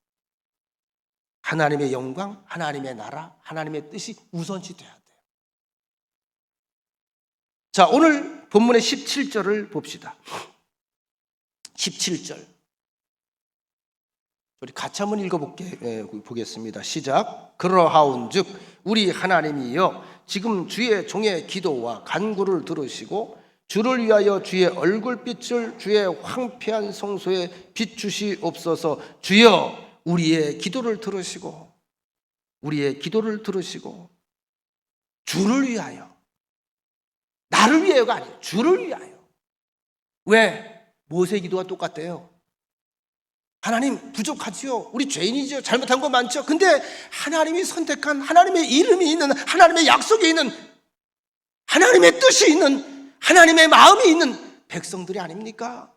하나님의 영광, 하나님의 나라, 하나님의 뜻이 우선시 돼야 돼요. 자, 오늘 본문의 17절을 봅시다. 17절 우리 같이 한번 읽어보겠습니다. 시작. 그러하온즉 우리 하나님이여 지금 주의 종의 기도와 간구를 들으시고 주를 위하여 주의 얼굴빛을 주의 황폐한 성소에 비추시옵소서. 주여 우리의 기도를 들으시고 우리의 기도를 들으시고 주를 위하여, 나를 위하여가 아니에요. 주를 위하여. 왜? 모세의 기도와 똑같대요. 하나님 부족하지요. 우리 죄인이죠. 잘못한 거 많죠. 근데 하나님이 선택한 하나님의 이름이 있는, 하나님의 약속이 있는, 하나님의 뜻이 있는, 하나님의 마음이 있는 백성들이 아닙니까?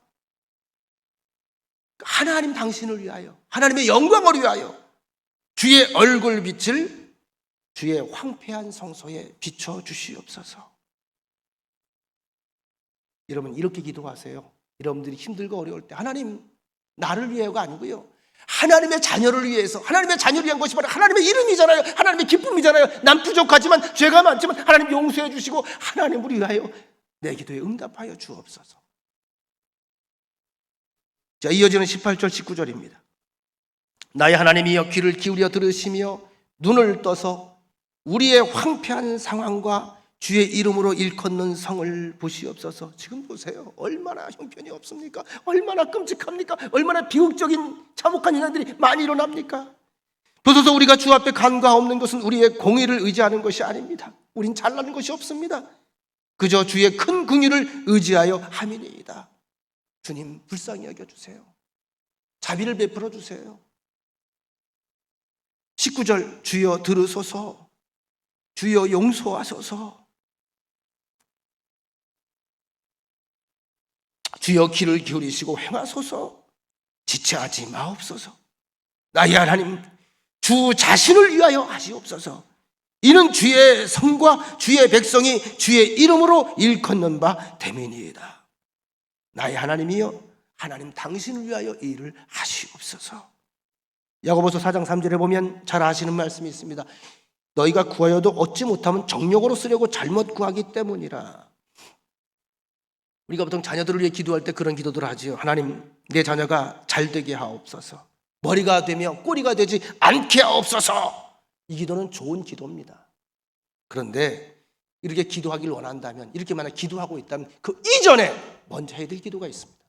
하나님 당신을 위하여, 하나님의 영광을 위하여 주의 얼굴 빛을 주의 황폐한 성소에 비춰 주시옵소서. 여러분 이렇게 기도하세요. 여러분들이 힘들고 어려울 때 하나님 나를 위하여가 아니고요, 하나님의 자녀를 위해서, 하나님의 자녀를 위한 것이 바로 하나님의 이름이잖아요. 하나님의 기쁨이잖아요. 난 부족하지만 죄가 많지만 하나님 용서해 주시고 하나님을 위하여 내 기도에 응답하여 주옵소서. 자, 이어지는 18절 19절입니다. 나의 하나님이여 귀를 기울여 들으시며 눈을 떠서 우리의 황폐한 상황과 주의 이름으로 일컫는 성을 보시옵소서. 지금 보세요. 얼마나 형편이 없습니까? 얼마나 끔찍합니까? 얼마나 비극적인 참혹한 일들이 많이 일어납니까? 보소서 우리가 주 앞에 간과없는 것은 우리의 공의를 의지하는 것이 아닙니다. 우린 잘나는 것이 없습니다. 그저 주의 큰 긍휼을 의지하여 함이니이다. 주님 불쌍히 여겨주세요. 자비를 베풀어 주세요. 19절 주여 들으소서, 주여 용서하소서, 주여 귀를 기울이시고 행하소서, 지체하지 마옵소서. 나의 하나님 주 자신을 위하여 하시옵소서. 이는 주의 성과 주의 백성이 주의 이름으로 일컫는 바 됨이니이다. 나의 하나님이여 하나님 당신을 위하여 이 일을 하시옵소서. 야고보서 4장 3절에 보면 잘 아시는 말씀이 있습니다. 너희가 구하여도 얻지 못하면 정욕으로 쓰려고 잘못 구하기 때문이라. 우리가 보통 자녀들을 위해 기도할 때 그런 기도들을 하지요. 하나님 내 자녀가 잘 되게 하옵소서, 머리가 되며 꼬리가 되지 않게 하옵소서. 이 기도는 좋은 기도입니다. 그런데 이렇게 기도하길 원한다면, 이렇게 만약 기도하고 있다면 그 이전에 먼저 해야 될 기도가 있습니다.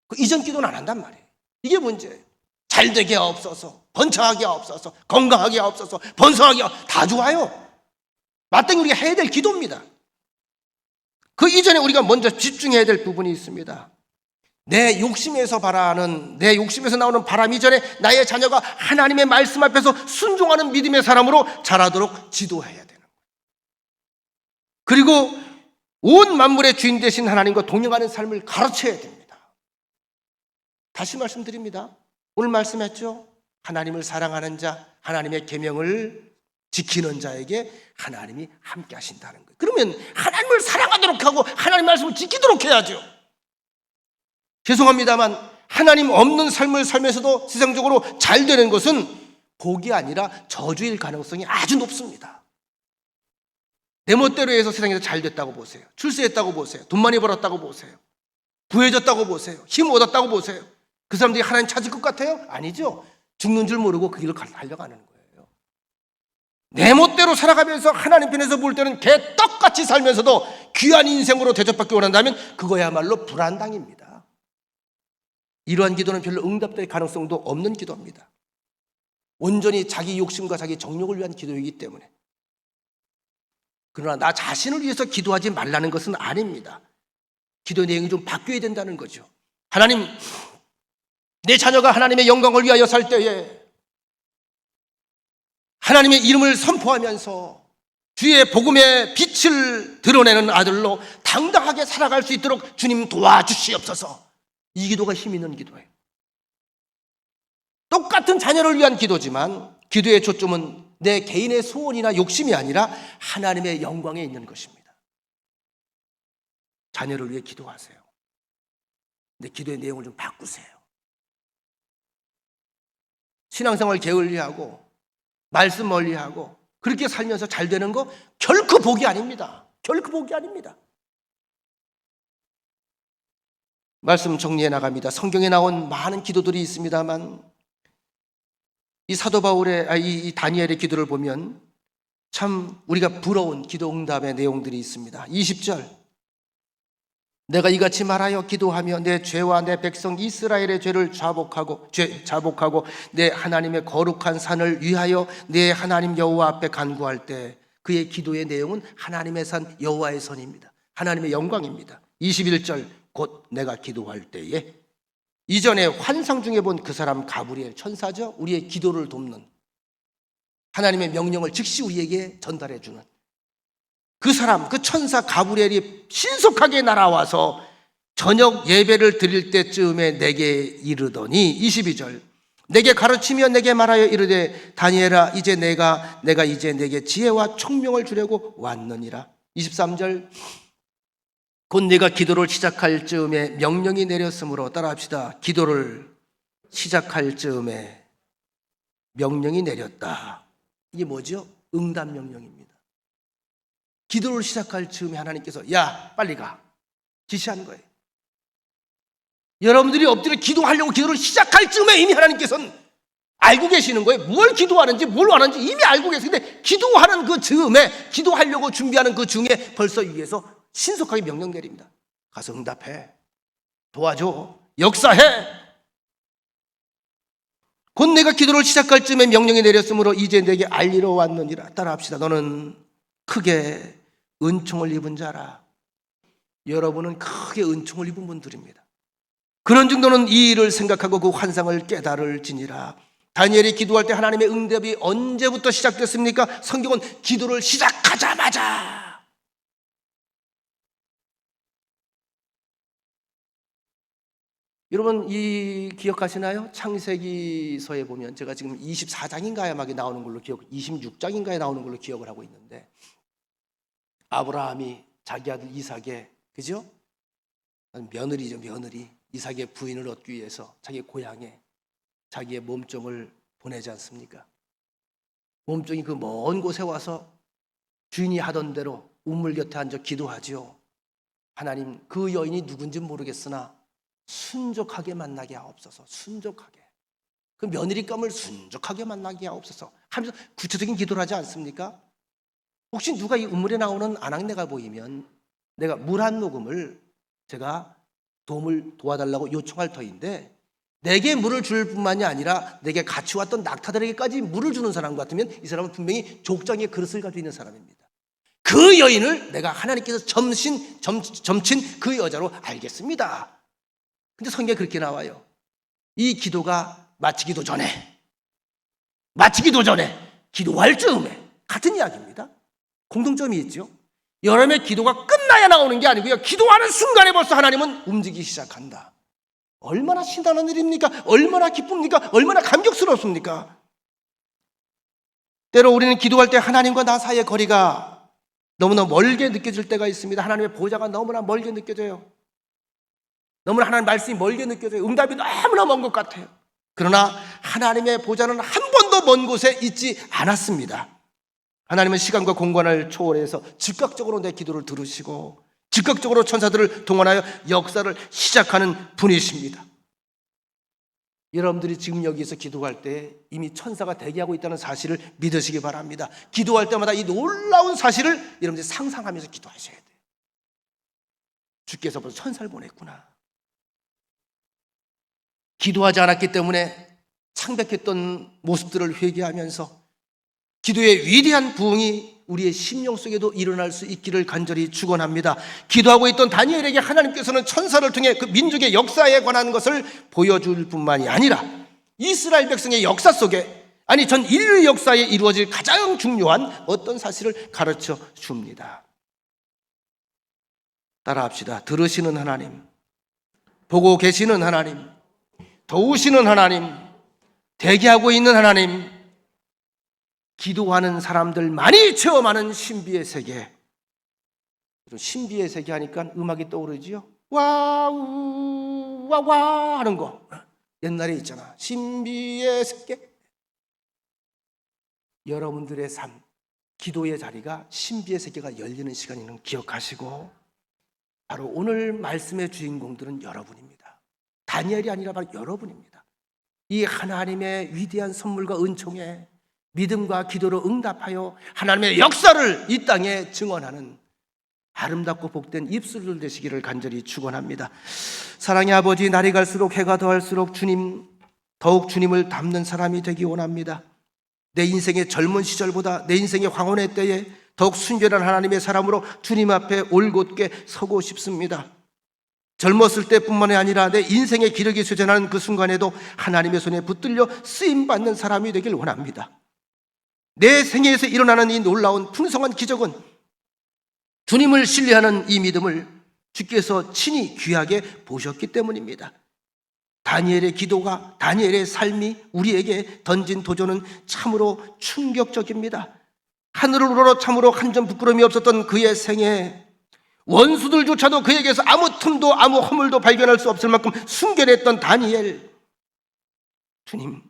그 이전 기도는 안 한단 말이에요. 이게 문제예요. 잘되게 하옵소서, 번창하게 하옵소서, 건강하게 하옵소서, 번성하게 다 좋아요. 마땅히 우리가 해야 될 기도입니다. 그 이전에 우리가 먼저 집중해야 될 부분이 있습니다. 내 욕심에서 바라는, 내 욕심에서 나오는 바람 이전에 나의 자녀가 하나님의 말씀 앞에서 순종하는 믿음의 사람으로 자라도록 지도해야 되는 거예요. 그리고 온 만물의 주인 되신 하나님과 동행하는 삶을 가르쳐야 됩니다. 다시 말씀드립니다. 오늘 말씀했죠. 하나님을 사랑하는 자, 하나님의 계명을 지키는 자에게 하나님이 함께 하신다는 거예요. 그러면 하나님을 사랑하도록 하고 하나님 말씀을 지키도록 해야죠. 죄송합니다만 하나님 없는 삶을 살면서도 세상적으로 잘 되는 것은 복이 아니라 저주일 가능성이 아주 높습니다. 내 멋대로 해서 세상에서 잘 됐다고 보세요. 출세했다고 보세요. 돈 많이 벌었다고 보세요. 부해졌다고 보세요. 힘 얻었다고 보세요. 그 사람들이 하나님 찾을 것 같아요? 아니죠. 죽는 줄 모르고 그 길을 달려가는 거예요. 내 멋대로 살아가면서 하나님 편에서 볼 때는 개떡같이 살면서도 귀한 인생으로 대접받기 원한다면 그거야말로 불안당입니다. 이러한 기도는 별로 응답될 가능성도 없는 기도입니다. 온전히 자기 욕심과 자기 정욕을 위한 기도이기 때문에. 그러나 나 자신을 위해서 기도하지 말라는 것은 아닙니다. 기도 내용이 좀 바뀌어야 된다는 거죠. 하나님, 내 자녀가 하나님의 영광을 위하여 살 때에 하나님의 이름을 선포하면서 주의 복음의 빛을 드러내는 아들로 당당하게 살아갈 수 있도록 주님 도와주시옵소서. 이 기도가 힘 있는 기도예요. 똑같은 자녀를 위한 기도지만 기도의 초점은 내 개인의 소원이나 욕심이 아니라 하나님의 영광에 있는 것입니다. 자녀를 위해 기도하세요. 근데 기도의 내용을 좀 바꾸세요. 신앙생활 게을리하고 말씀 멀리하고 그렇게 살면서 잘 되는 거 결코 복이 아닙니다. 결코 복이 아닙니다. 말씀 정리해 나갑니다. 성경에 나온 많은 기도들이 있습니다만 이 사도 바울의 이 다니엘의 기도를 보면 참 우리가 부러운 기도 응답의 내용들이 있습니다. 20절, 내가 이같이 말하여 기도하며 내 죄와 내 백성 이스라엘의 죄를 자복하고 내 하나님의 거룩한 산을 위하여 내 하나님 여호와 앞에 간구할 때 그의 기도의 내용은 하나님의 산 여호와의 선입니다. 하나님의 영광입니다. 21절, 곧 내가 기도할 때에 이전에 환상 중에 본 그 사람 가브리엘 천사죠. 우리의 기도를 돕는, 하나님의 명령을 즉시 우리에게 전달해 주는 그 사람, 그 천사 가브리엘이 신속하게 날아와서 저녁 예배를 드릴 때쯤에 내게 이르더니 22절, 내게 가르치며 내게 말하여 이르되 다니엘아, 이제 내가 이제 내게 지혜와 총명을 주려고 왔느니라. 23절, 곧 내가 기도를 시작할 즈음에 명령이 내렸으므로, 따라합시다. 기도를 시작할 즈음에 명령이 내렸다. 이게 뭐죠? 응답 명령입니다. 기도를 시작할 즈음에 하나님께서 야 빨리 가 지시한 거예요. 여러분들이 엎드려 기도하려고 기도를 시작할 즈음에 이미 하나님께서는 알고 계시는 거예요. 뭘 기도하는지 뭘 하는지 이미 알고 계세요. 근데 기도하는 그 즈음에, 기도하려고 준비하는 그 중에 벌써 위에서 신속하게 명령 내립니다. 가서 응답해, 도와줘, 역사해. 곧 내가 기도를 시작할 즈음에 명령이 내렸으므로 이제 내게 알리러 왔느니라. 따라합시다. 너는 크게 은총을 입은 자라. 여러분은 크게 은총을 입은 분들입니다. 그런 정도는 이 일을 생각하고 그 환상을 깨달을지니라. 다니엘이 기도할 때 하나님의 응답이 언제부터 시작됐습니까? 성경은 기도를 시작하자마자. 여러분 이 기억하시나요? 창세기서에 보면 제가 지금 24장인가에 막 나오는 걸로 26장인가에 나오는 걸로 기억을 하고 있는데, 아브라함이 자기 아들 이삭의, 그죠? 며느리죠, 며느리. 이삭의 부인을 얻기 위해서 자기 고향에 자기의 몸종을 보내지 않습니까? 몸종이 그 먼 곳에 와서 주인이 하던 대로 우물 곁에 앉아 기도하지요. 하나님, 그 여인이 누군지 모르겠으나 순족하게 만나게 하옵소서. 순족하게. 그 며느리감을 순족하게 만나게 하옵소서 하면서 구체적인 기도를 하지 않습니까? 혹시 누가 이 우물에 나오는 안악내가 보이면 내가 물 한 모금을 제가 도와달라고 요청할 터인데, 내게 물을 줄 뿐만이 아니라 내게 같이 왔던 낙타들에게까지 물을 주는 사람 같으면 이 사람은 분명히 족장의 그릇을 가지고 있는 사람입니다. 그 여인을 내가 하나님께서 점친 그 여자로 알겠습니다. 근데 성경에 그렇게 나와요. 이 기도가 마치기도 전에 기도할 즈음에, 같은 이야기입니다. 공통점이 있죠. 여러분의 기도가 끝나야 나오는 게 아니고요, 기도하는 순간에 벌써 하나님은 움직이기 시작한다. 얼마나 신나는 일입니까? 얼마나 기쁩니까? 얼마나 감격스럽습니까? 때로 우리는 기도할 때 하나님과 나 사이의 거리가 너무나 멀게 느껴질 때가 있습니다. 하나님의 보좌가 너무나 멀게 느껴져요. 너무나 하나님 말씀이 멀게 느껴져요. 응답이 너무나 먼 것 같아요. 그러나 하나님의 보좌는 한 번도 먼 곳에 있지 않았습니다. 하나님은 시간과 공간을 초월해서 즉각적으로 내 기도를 들으시고 즉각적으로 천사들을 동원하여 역사를 시작하는 분이십니다. 여러분들이 지금 여기서 기도할 때 이미 천사가 대기하고 있다는 사실을 믿으시기 바랍니다. 기도할 때마다 이 놀라운 사실을 여러분들이 상상하면서 기도하셔야 돼요. 주께서 벌써 천사를 보냈구나. 기도하지 않았기 때문에 창백했던 모습들을 회개하면서 기도의 위대한 부흥이 우리의 심령 속에도 일어날 수 있기를 간절히 축원합니다. 기도하고 있던 다니엘에게 하나님께서는 천사를 통해 그 민족의 역사에 관한 것을 보여줄 뿐만이 아니라 이스라엘 백성의 역사 속에, 아니 전 인류 역사에 이루어질 가장 중요한 어떤 사실을 가르쳐 줍니다. 따라합시다. 들으시는 하나님, 보고 계시는 하나님, 도우시는 하나님, 대기하고 있는 하나님, 기도하는 사람들만이 체험하는 신비의 세계. 신비의 세계 하니까 음악이 떠오르지요. 와우 와와 하는 거 옛날에 있잖아. 신비의 세계. 여러분들의 삶, 기도의 자리가 신비의 세계가 열리는 시간이는 기억하시고, 바로 오늘 말씀의 주인공들은 여러분입니다. 다니엘이 아니라 바로 여러분입니다. 이 하나님의 위대한 선물과 은총에 믿음과 기도로 응답하여 하나님의 역사를 이 땅에 증언하는 아름답고 복된 입술들 되시기를 간절히 축원합니다. 사랑의 아버지, 날이 갈수록 해가 더할수록 더욱 주님을 닮는 사람이 되기 원합니다. 내 인생의 젊은 시절보다 내 인생의 황혼의 때에 더욱 순결한 하나님의 사람으로 주님 앞에 올곧게 서고 싶습니다. 젊었을 때뿐만이 아니라 내 인생의 기력이 쇠전하는 그 순간에도 하나님의 손에 붙들려 쓰임받는 사람이 되길 원합니다. 내 생애에서 일어나는 이 놀라운 풍성한 기적은 주님을 신뢰하는 이 믿음을 주께서 친히 귀하게 보셨기 때문입니다. 다니엘의 기도가, 다니엘의 삶이 우리에게 던진 도전은 참으로 충격적입니다. 하늘을 우러러 참으로 한 점 부끄러움이 없었던 그의 생애, 원수들조차도 그에게서 아무 틈도 아무 허물도 발견할 수 없을 만큼 순결했던 다니엘. 주님,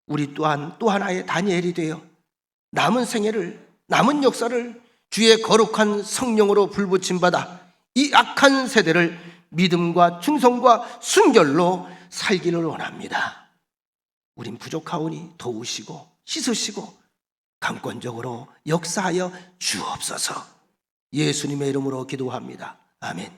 우리 또한 또 하나의 다니엘이 되어 남은 생애를, 남은 역사를 주의 거룩한 성령으로 불붙임 받아 이 악한 세대를 믿음과 충성과 순결로 살기를 원합니다. 우린 부족하오니 도우시고 씻으시고 강권적으로 역사하여 주옵소서. 예수님의 이름으로 기도합니다. 아멘.